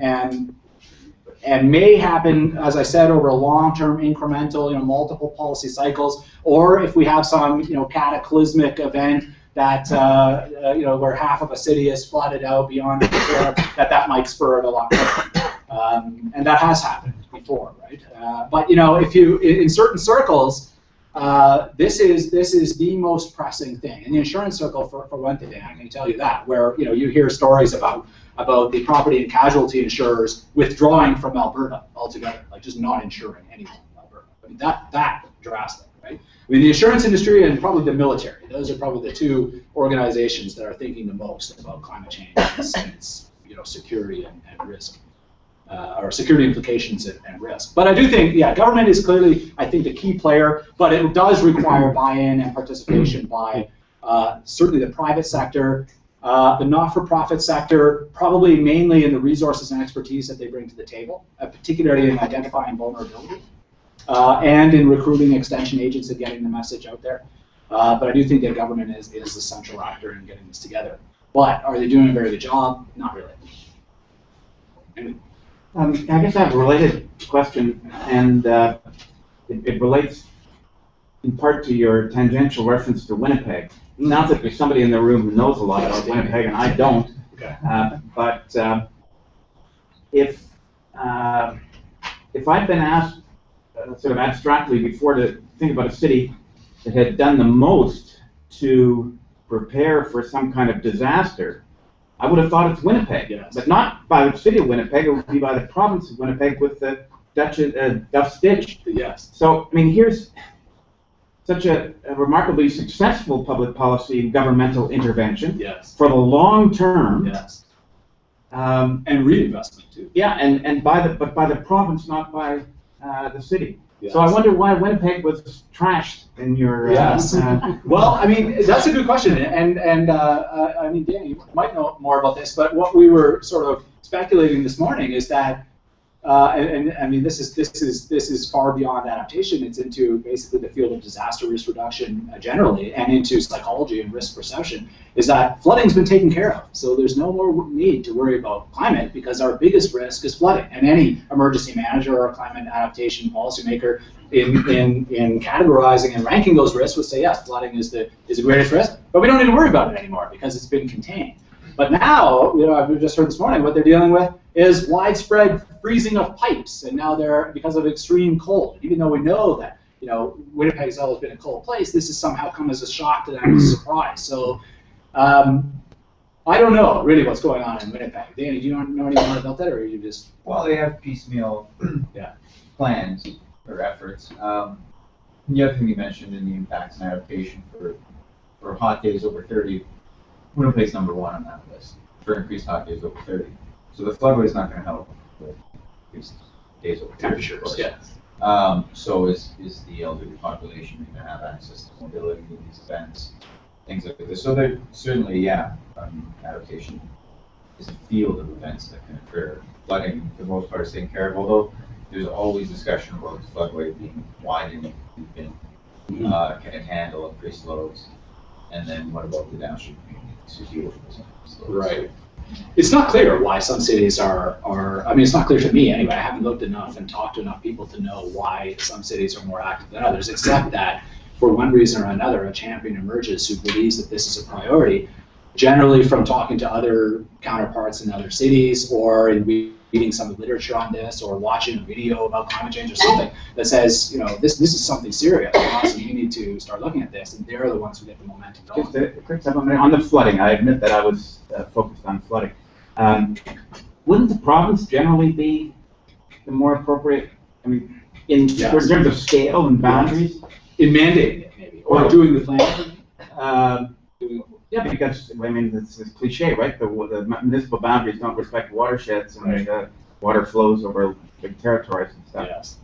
Speaker 5: may happen, as I said, over a long-term incremental, multiple policy cycles, or if we have some cataclysmic event that where half of a city is flooded out beyond repair, that might spur it a lot more, and that has happened before, right? But if you in certain circles. This is the most pressing thing in the insurance circle for one thing. I can tell you that, where you hear stories about the property and casualty insurers withdrawing from Alberta altogether, like just not insuring anyone in Alberta. I mean that drastic, right? I mean the insurance industry and probably the military. Those are probably the two organizations that are thinking the most about climate change and its security and risk. Or security implications and risk. But I do think, government is clearly, I think, the key player, but it does require buy-in and participation by certainly the private sector, the not-for-profit sector, probably mainly in the resources and expertise that they bring to the table, particularly in identifying vulnerability, and in recruiting extension agents and getting the message out there. But I do think that government is the central actor in getting this together. But are they doing a very good job? Not really. And
Speaker 6: I guess I have a related question, and it relates in part to your tangential reference to Winnipeg. It sounds like there's somebody in the room who knows a lot about Winnipeg, and I don't.
Speaker 5: Okay.
Speaker 6: But if I'd been asked sort of abstractly before to think about a city that had done the most to prepare for some kind of disaster, I would have thought it's Winnipeg.
Speaker 5: Yes.
Speaker 6: But not by the city of Winnipeg, it would be by the province of Winnipeg with the Duff's Ditch.
Speaker 5: Yes.
Speaker 6: So, I mean, here's such a remarkably successful public policy and governmental intervention
Speaker 5: Yes.
Speaker 6: for the long term.
Speaker 5: Yes. And reinvestment too.
Speaker 6: Yeah, and by the province, not by the city.
Speaker 5: Yes.
Speaker 6: So I wonder why Winnipeg was trashed in your.
Speaker 5: Yes. Well, I mean, that's a good question, and I mean, Dan, you might know more about this, but what we were sort of speculating this morning is that, and I mean, this is far beyond adaptation. It's into basically the field of disaster risk reduction generally, and into psychology and risk perception. Is that flooding's been taken care of, so there's no more need to worry about climate because our biggest risk is flooding. And any emergency manager or climate adaptation policymaker in categorizing and ranking those risks would say yes, flooding is the greatest risk, but we don't need to worry about it anymore because it's been contained. But now, you know, I've just heard this morning what they're dealing with is widespread freezing of pipes, and now they're because of extreme cold. Even though we know that, you know, Winnipeg has always been a cold place, this has somehow come as a shock to them, as a surprise. So I don't know really what's going on in Winnipeg. Danny, do you know any more about that, or are you just?
Speaker 7: Well, they have piecemeal
Speaker 5: Yeah.
Speaker 7: plans or efforts. The other thing you mentioned in the impacts and adaptation for hot days over 30, Winnipeg's #1 on that list for increased hot days over 30. So the floodway is not going to help with increased days over 30.
Speaker 5: Temperatures, yeah.
Speaker 7: So is the elderly population going to have access to mobility in these events, things like this. So there certainly, yeah, adaptation is a field of events that can occur. Flooding, for the most part, is taken care of, although there's always discussion about the floodway being widened, can it handle increased loads, and then what about the downstream communities to deal with those loads?
Speaker 5: Right. It's not clear why some cities are, I mean, it's not clear to me anyway. I haven't looked enough and talked to enough people to know why some cities are more active than others, except that for one reason or another, a champion emerges who believes that this is a priority, generally from talking to other counterparts in other cities or in reading some literature on this or watching a video about climate change or something that says, you know, this is something serious, so you need to start looking at this, and they're the ones who get the momentum going.
Speaker 6: Just a quick supplement on the flooding. I admit that I was focused on flooding. Wouldn't the province generally be the more appropriate? I mean, in terms of scale and boundaries,
Speaker 5: in mandating it, maybe, or doing the planning.
Speaker 6: Yeah, because I mean it's cliche, right? The municipal boundaries don't respect watersheds, and water flows over big territories and stuff.
Speaker 5: Yes.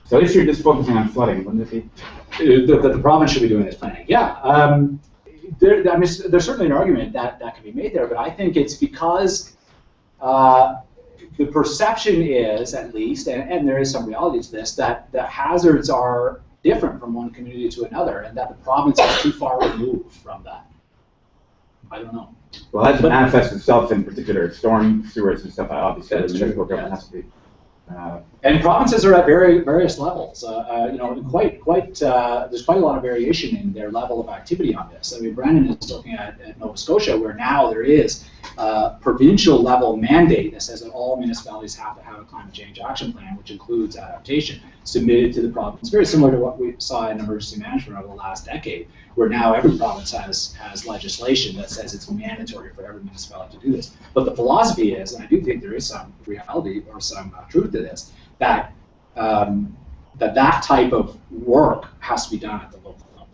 Speaker 6: So if you're just focusing on flooding, wouldn't it be?
Speaker 5: The province should be doing this planning. Yeah. I mean, there's certainly an argument that can be made there, but I think it's because the perception is, at least, and there is some reality to this, that the hazards are different from one community to another, and that the province is too far removed from that. I don't know.
Speaker 6: Well, that manifests itself in particular storm sewers and stuff. Obviously, the municipal government has to be.
Speaker 5: And provinces are at various levels. You know, there's quite a lot of variation in their level of activity on this. I mean, Brandon is looking at Nova Scotia, where now there is a provincial level mandate that says that all municipalities have to have a climate change action plan, which includes adaptation, submitted to the province. Very similar to what we saw in emergency management over the last decade, where now every province has legislation that says it's mandatory for every municipality to do this. But the philosophy is, and I do think there is some reality or some truth to this, that that type of work has to be done at the local level,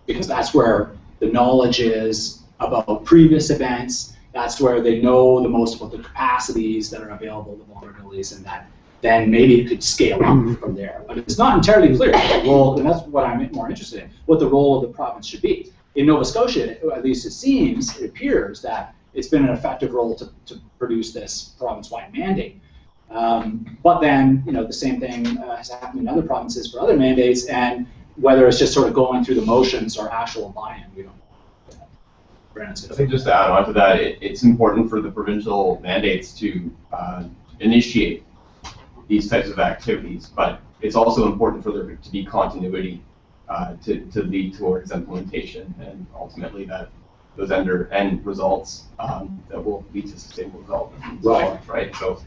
Speaker 5: because that's where the knowledge is about previous events. That's where they know the most about the capacities that are available, the vulnerabilities, and that then maybe it could scale up from there. But it's not entirely clear the role, and that's what I'm more interested in, what the role of the province should be. In Nova Scotia, at least it appears that it's been an effective role to produce this province-wide mandate. But then, you know, the same thing has happened in other provinces for other mandates, and whether it's just sort of going through the motions or actual buy-in, we don't know. Brandon's
Speaker 8: I think just to add on to that, it's important for the provincial mandates to initiate these types of activities, but it's also important for there to be continuity to lead towards implementation and ultimately that those end results that will lead to sustainable development. Right. So,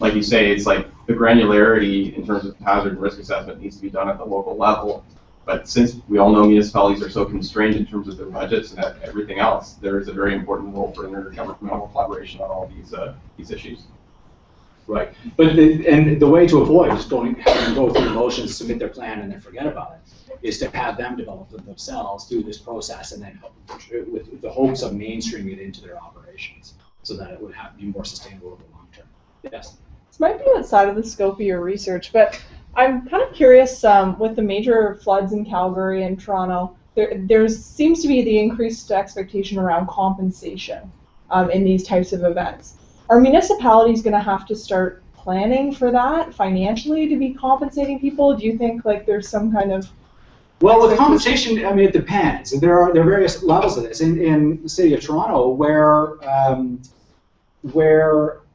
Speaker 8: like you say, it's like the granularity in terms of hazard and risk assessment needs to be done at the local level. But since we all know municipalities are so constrained in terms of their budgets and everything else, there is a very important role for intergovernmental collaboration on all these issues.
Speaker 5: Right, but the way to avoid just having to go through the motions, submit their plan, and then forget about it, is to have them develop it themselves, do this process, and then with the hopes of mainstreaming it into their operations, so that it would be more sustainable over the long term. Yes.
Speaker 3: This might be outside of the scope of your research, but I'm kind of curious. With the major floods in Calgary and Toronto, there seems to be the increased expectation around compensation in these types of events. Are municipalities going to have to start planning for that financially to be compensating people? Do you think like there's some kind of...
Speaker 5: Well, with compensation, I mean, it depends. There are various levels of this. In the city of Toronto, where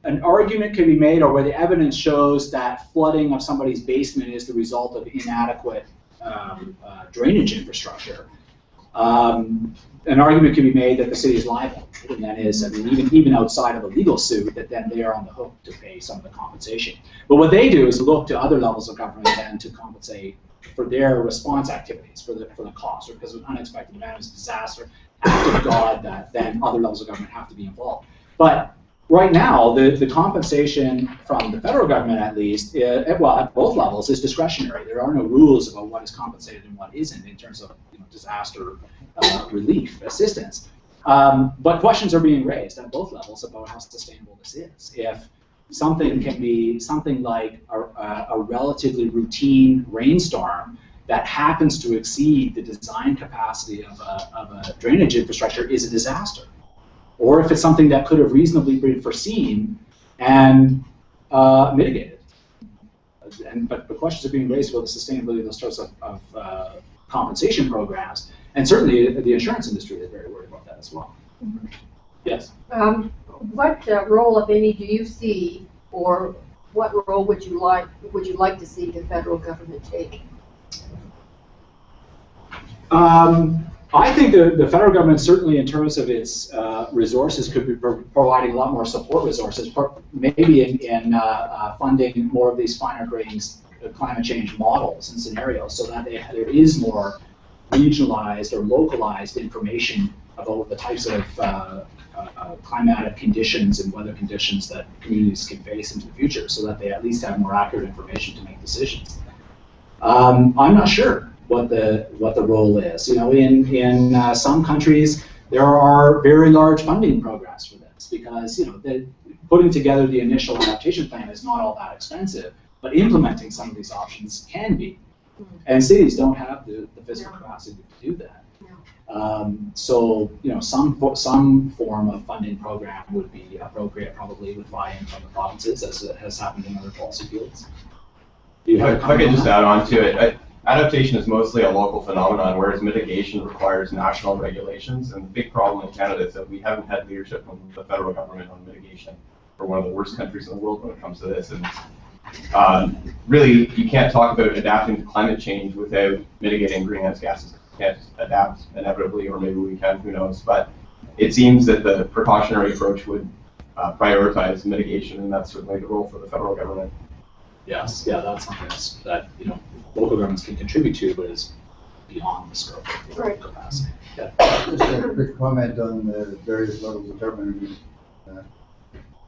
Speaker 5: an argument can be made, or where the evidence shows that flooding of somebody's basement is the result of inadequate drainage infrastructure, an argument can be made that the city is liable, and that is, I mean, even outside of a legal suit, that then they are on the hook to pay some of the compensation. But what they do is look to other levels of government then to compensate for their response activities, for the cost, or because of unexpected event, disaster, act of God, that then other levels of government have to be involved. But right now, the compensation from the federal government, at least, well, at both levels, is discretionary. There are no rules about what is compensated and what isn't in terms of disaster relief assistance. But questions are being raised at both levels about how sustainable this is. If something can be something like a relatively routine rainstorm that happens to exceed the design capacity of a drainage infrastructure is a disaster, or if it's something that could have reasonably been foreseen and mitigated. But the questions are being raised about the sustainability of those sorts of compensation programs, and certainly the insurance industry is very worried about that as well. Mm-hmm. Yes?
Speaker 9: What role, if any, do you see, or what role would you like to see the federal government take?
Speaker 5: I think the federal government, certainly in terms of its resources, could be providing a lot more support resources, maybe in funding more of these finer grains climate change models and scenarios, so that there is more regionalized or localized information about the types of climatic conditions and weather conditions that communities can face into the future, so that they at least have more accurate information to make decisions. I'm not sure what the role is. In some countries there are very large funding programs for this, because putting together the initial adaptation plan is not all that expensive, but implementing some of these options can be. And cities don't have the physical capacity to do that. So some form of funding program would be appropriate, probably with buy-in from the provinces, as it has happened in other policy fields.
Speaker 8: If I could just add on to it, adaptation is mostly a local phenomenon, whereas mitigation requires national regulations. And the big problem in Canada is that we haven't had leadership from the federal government on mitigation. We're one of the worst countries in the world when it comes to this. And really, you can't talk about adapting to climate change without mitigating greenhouse gases. You can't adapt inevitably, or maybe we can, who knows. But it seems that the precautionary approach would prioritize mitigation, and that's certainly the role for the federal government.
Speaker 5: Yes, yeah, that's something that local governments can contribute to, but is beyond the scope of the capacity. Yeah.
Speaker 10: Just a quick comment on the various levels of government.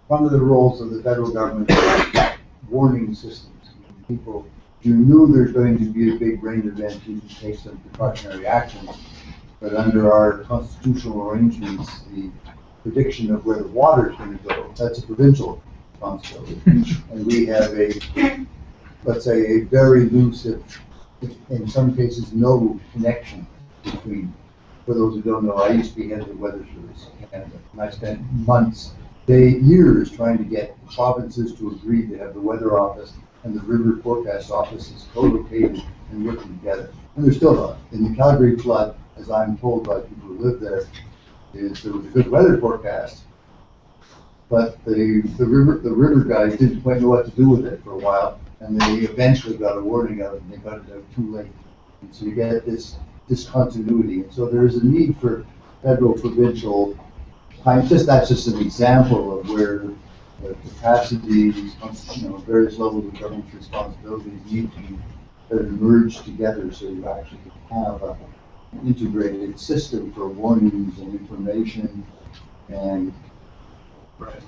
Speaker 10: One of the roles of the federal government is warning systems. People, you know there's going to be a big rain event, you can take some precautionary actions, but under our constitutional arrangements, the prediction of where the water is going to go, that's a provincial responsibility. And we have let's say, a very loose, in some cases, no connection between. For those who don't know, I used to be head of the weather service in Canada, and I spent months, years trying to get provinces to agree to have the weather office and the river forecast offices co-located and working together. And they're still not. In the Calgary flood, as I'm told by people who live there, is there was a good weather forecast, but the river guys didn't quite know what to do with it for a while, and they eventually got a warning out, and they got it out too late. And so you get this discontinuity, and so there is a need for federal, provincial. That's just an example of where the capacity, various levels of government responsibilities need to be merged together, so you actually have an integrated system for warnings and information and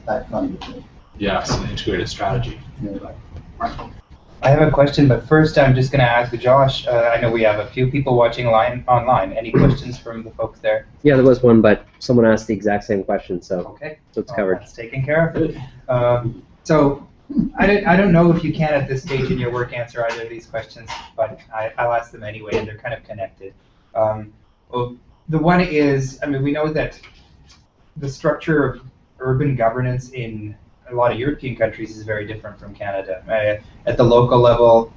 Speaker 10: that kind of thing.
Speaker 5: Yeah, it's an integrated strategy.
Speaker 10: Yeah.
Speaker 4: I have a question, but first I'm just going to ask Josh. I know we have a few people watching online. Any questions from the folks there?
Speaker 11: Yeah, there was one, but someone asked the exact same question, so
Speaker 4: Okay.
Speaker 11: so it's covered.
Speaker 4: That's taken care of. So I don't know if you can at this stage in your work answer either of these questions, but I'll ask them anyway, and they're kind of connected. Well, the one is, I mean, we know that the structure of urban governance in a lot of European countries is very different from Canada. At the local level,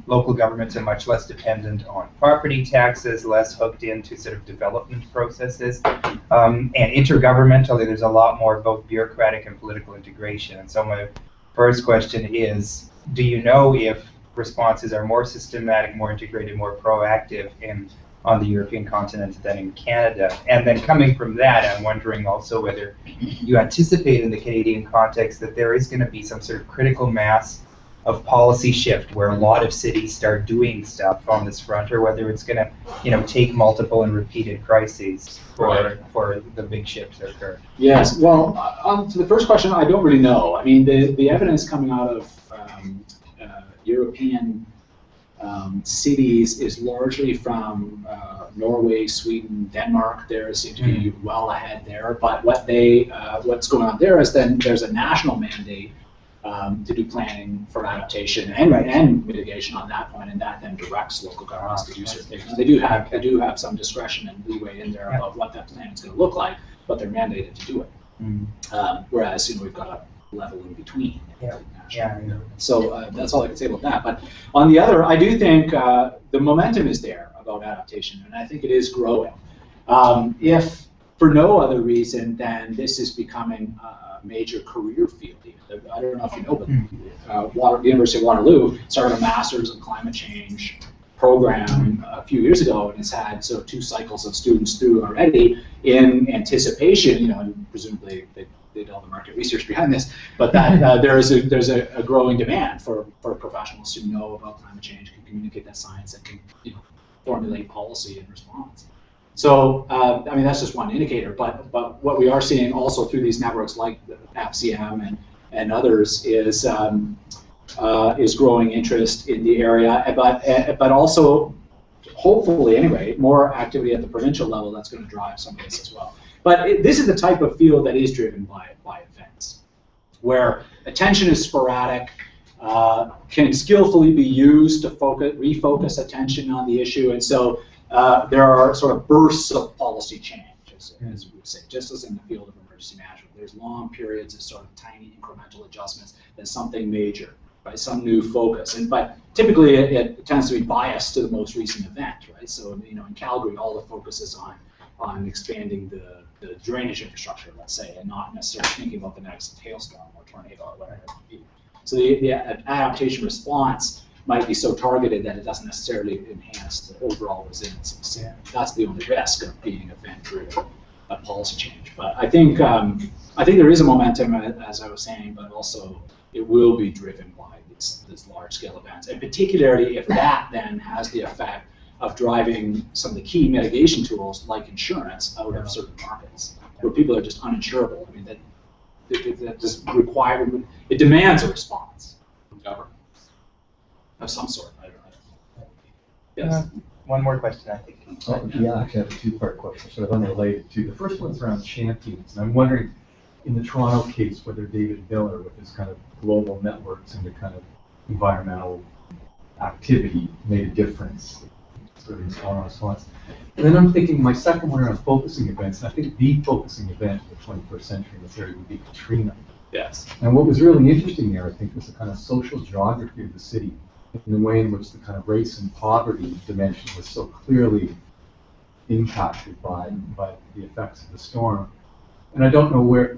Speaker 4: local governments are much less dependent on property taxes, less hooked into sort of development processes, and intergovernmentally there's a lot more both bureaucratic and political integration. And so my first question is, do you know if responses are more systematic, more integrated, more proactive on the European continent than in Canada? And then coming from that, I'm wondering also whether you anticipate in the Canadian context that there is going to be some sort of critical mass of policy shift where a lot of cities start doing stuff on this front, or whether it's going to, take multiple and repeated crises for the big shifts that occur.
Speaker 5: Yes. Well, to the first question, I don't really know. I mean, the evidence coming out of European cities is largely from Norway, Sweden, Denmark. There seem to be well ahead there. But what's going on there is then there's a national mandate to do planning for adaptation and mitigation on that point, and that then directs local governments to do certain things. They do have some discretion and leeway in there about what that plan is going to look like, but they're mandated to do it. Whereas we've got a level in between. So that's all I can say about that. But on the other, I do think the momentum is there about adaptation, and I think it is growing. If for no other reason than this is becoming a major career field. I don't know if you know, but the University of Waterloo started a master's in climate change program a few years ago, and it's had sort of 2 cycles of students through already in anticipation, and presumably they did all the market research behind this, but that there's a growing demand for professionals who know about climate change, can communicate that science, and can formulate policy in response. So I mean, that's just one indicator, but what we are seeing also through these networks like AppCM and others is growing interest in the area, but also hopefully anyway more activity at the provincial level that's going to drive some of this as well. But this is the type of field that is driven by events, where attention is sporadic, can skillfully be used to refocus attention on the issue, and so there are sort of bursts of policy change, as we would say, just as in the field of emergency management. There's long periods of sort of tiny incremental adjustments, then something major, right? Some new focus, but typically it tends to be biased to the most recent event, right? So in Calgary, all the focus is on expanding the drainage infrastructure, let's say, and not necessarily thinking about the next hailstorm or tornado or whatever it may be. So the adaptation response might be so targeted that it doesn't necessarily enhance the overall resilience. That's the only risk of being event-driven policy change. But I think there is a momentum, as I was saying, but also it will be driven by these large-scale events, and particularly if that then has the effect of driving some of the key mitigation tools like insurance out of certain markets where people are just uninsurable. I mean, that just it demands a response from government of some sort. I don't know. Yes.
Speaker 4: One more question, I think.
Speaker 12: Yeah, actually, I have a 2-part question, sort of unrelated to. The first one's around champions, and I'm wondering, in the Toronto case, whether David Miller, with his kind of global networks and the kind of environmental activity, made a difference sort of in Toronto response. And then I'm thinking my second one around focusing events, and I think the focusing event of the 21st century in this area would be Katrina.
Speaker 5: Yes.
Speaker 12: And what was really interesting there, I think, was the kind of social geography of the city, in the way in which the kind of race and poverty dimension was so clearly impacted by the effects of the storm. And I don't know where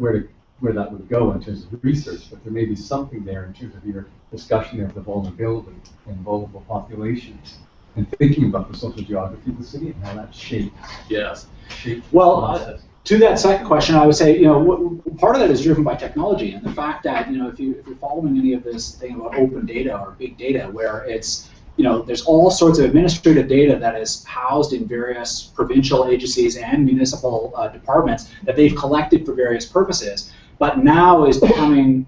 Speaker 12: that would go in terms of research, but there may be something there in terms of your discussion of the vulnerability and vulnerable populations, and thinking about the social geography of the city and how that shapes.
Speaker 5: Yes.
Speaker 12: Shapes
Speaker 5: Well,
Speaker 12: the process.
Speaker 5: To that second question, I would say, part of that is driven by technology and the fact that, if you're following any of this thing about open data or big data, where it's, there's all sorts of administrative data that is housed in various provincial agencies and municipal departments that they've collected for various purposes, but now is becoming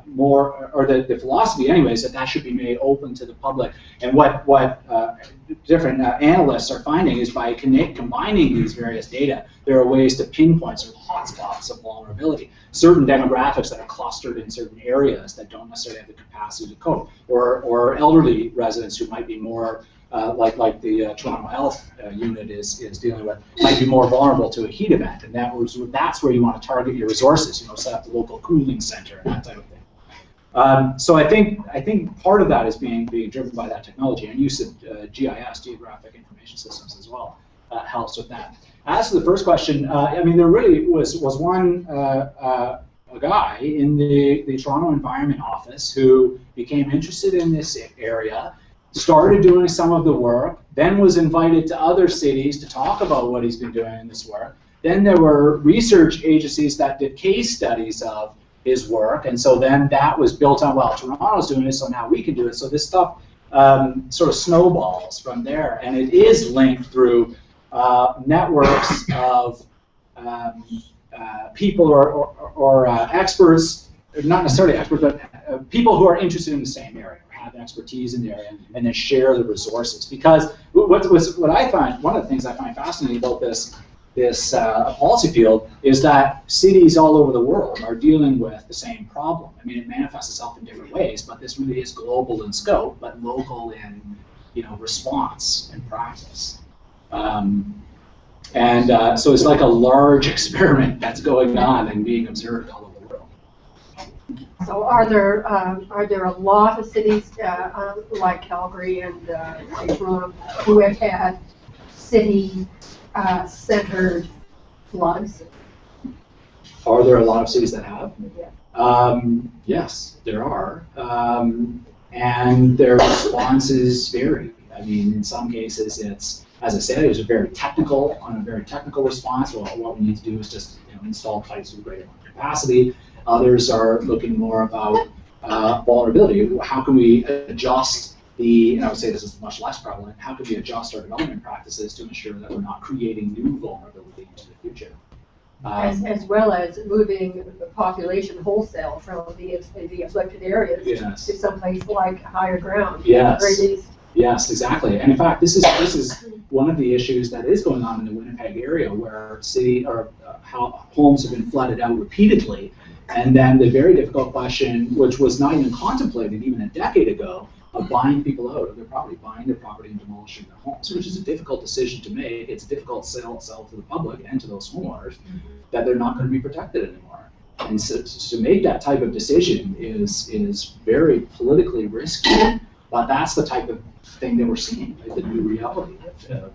Speaker 5: more, or the philosophy anyways, that should be made open to the public. And what different analysts are finding is by combining these various data, there are ways to pinpoint certain hotspots of vulnerability, certain demographics that are clustered in certain areas that don't necessarily have the capacity to cope, or elderly residents who might be more like the Toronto Health unit is dealing with, might be more vulnerable to a heat event, and that's where you want to target your resources. Set up the local cooling center and that type of thing. So I think part of that is being driven by that technology, and use of GIS, Geographic Information Systems, as well helps with that. As to the first question, there really was one a guy in the Toronto Environment Office who became interested in this area, started doing some of the work, then was invited to other cities to talk about what he's been doing in this work. Then there were research agencies that did case studies of his work, and so then that was built on, well, Toronto's doing it, so now we can do it. So this stuff sort of snowballs from there, and it is linked through networks of people or experts, not necessarily experts, but people who are interested in the same area, have expertise in the area, and then share the resources. Because what I find, one of the things I find fascinating about this policy field is that cities all over the world are dealing with the same problem. It manifests itself in different ways, but this really is global in scope, but local in response and practice. So it's like a large experiment that's going on and being observed all over the world.
Speaker 9: So are there a lot of cities like Calgary and Toronto who have had city centered floods?
Speaker 5: Are there a lot of cities that have?
Speaker 9: Yeah.
Speaker 5: Yes, there are. And their responses vary. In some cases it's, as I said, it was a very technical response. Well, what we need to do is just install pipes with greater capacity. Others are looking more about vulnerability. How can we adjust and I would say this is much less prevalent, how can we adjust our development practices to ensure that we're not creating new vulnerability into the future?
Speaker 9: As well as moving the population wholesale from the afflicted areas
Speaker 5: Yes.
Speaker 9: to someplace like higher ground.
Speaker 5: Yes.
Speaker 9: Or at least.
Speaker 5: Yes, exactly. And in fact, this is one of the issues that is going on in the Winnipeg area, where how homes have been flooded out repeatedly, and then the very difficult question, which was not even contemplated even a decade ago, of buying people out of their property, buying their property and demolishing their homes, which is a difficult decision to make. It's a difficult sell to the public and to those homeowners that they're not going to be protected anymore. And so to make that type of decision is very politically risky, but that's the type of thing that we're seeing, right? The new reality of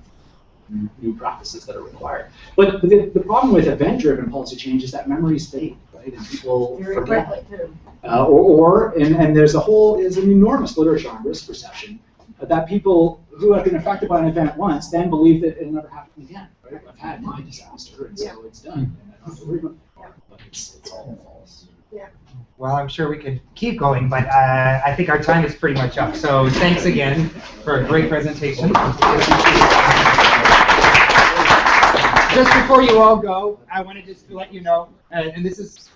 Speaker 5: new practices that are required. But the problem with event-driven policy change is that memories fade, right? And people
Speaker 9: Very
Speaker 5: forget.
Speaker 9: quickly, too.
Speaker 5: And there's an enormous literature on risk perception that people who have been affected by an event once then believe that it'll never happen again, right? I've had my disaster, and so it's done, and I don't have to worry about it. But it's all false.
Speaker 9: Yeah.
Speaker 4: Well, I'm sure we could keep going, but I think our time is pretty much up. So thanks again for a great presentation. Just before you all go, I wanted just to let you know, and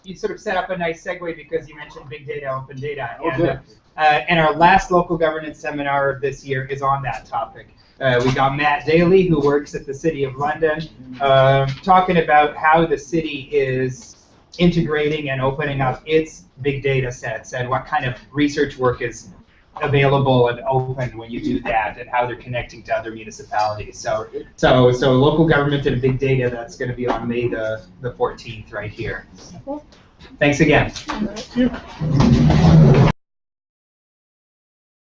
Speaker 4: you sort of set up a nice segue because you mentioned big data, open data. And our last local governance seminar of this year is on that topic. We got Matt Daly, who works at the City of London, talking about how the city is integrating and opening up its big data sets and what kind of research work is available and open when you do that, and how they're connecting to other municipalities. So local government and big data, that's going to be on May the 14th right here. Thanks again.
Speaker 3: Thank you.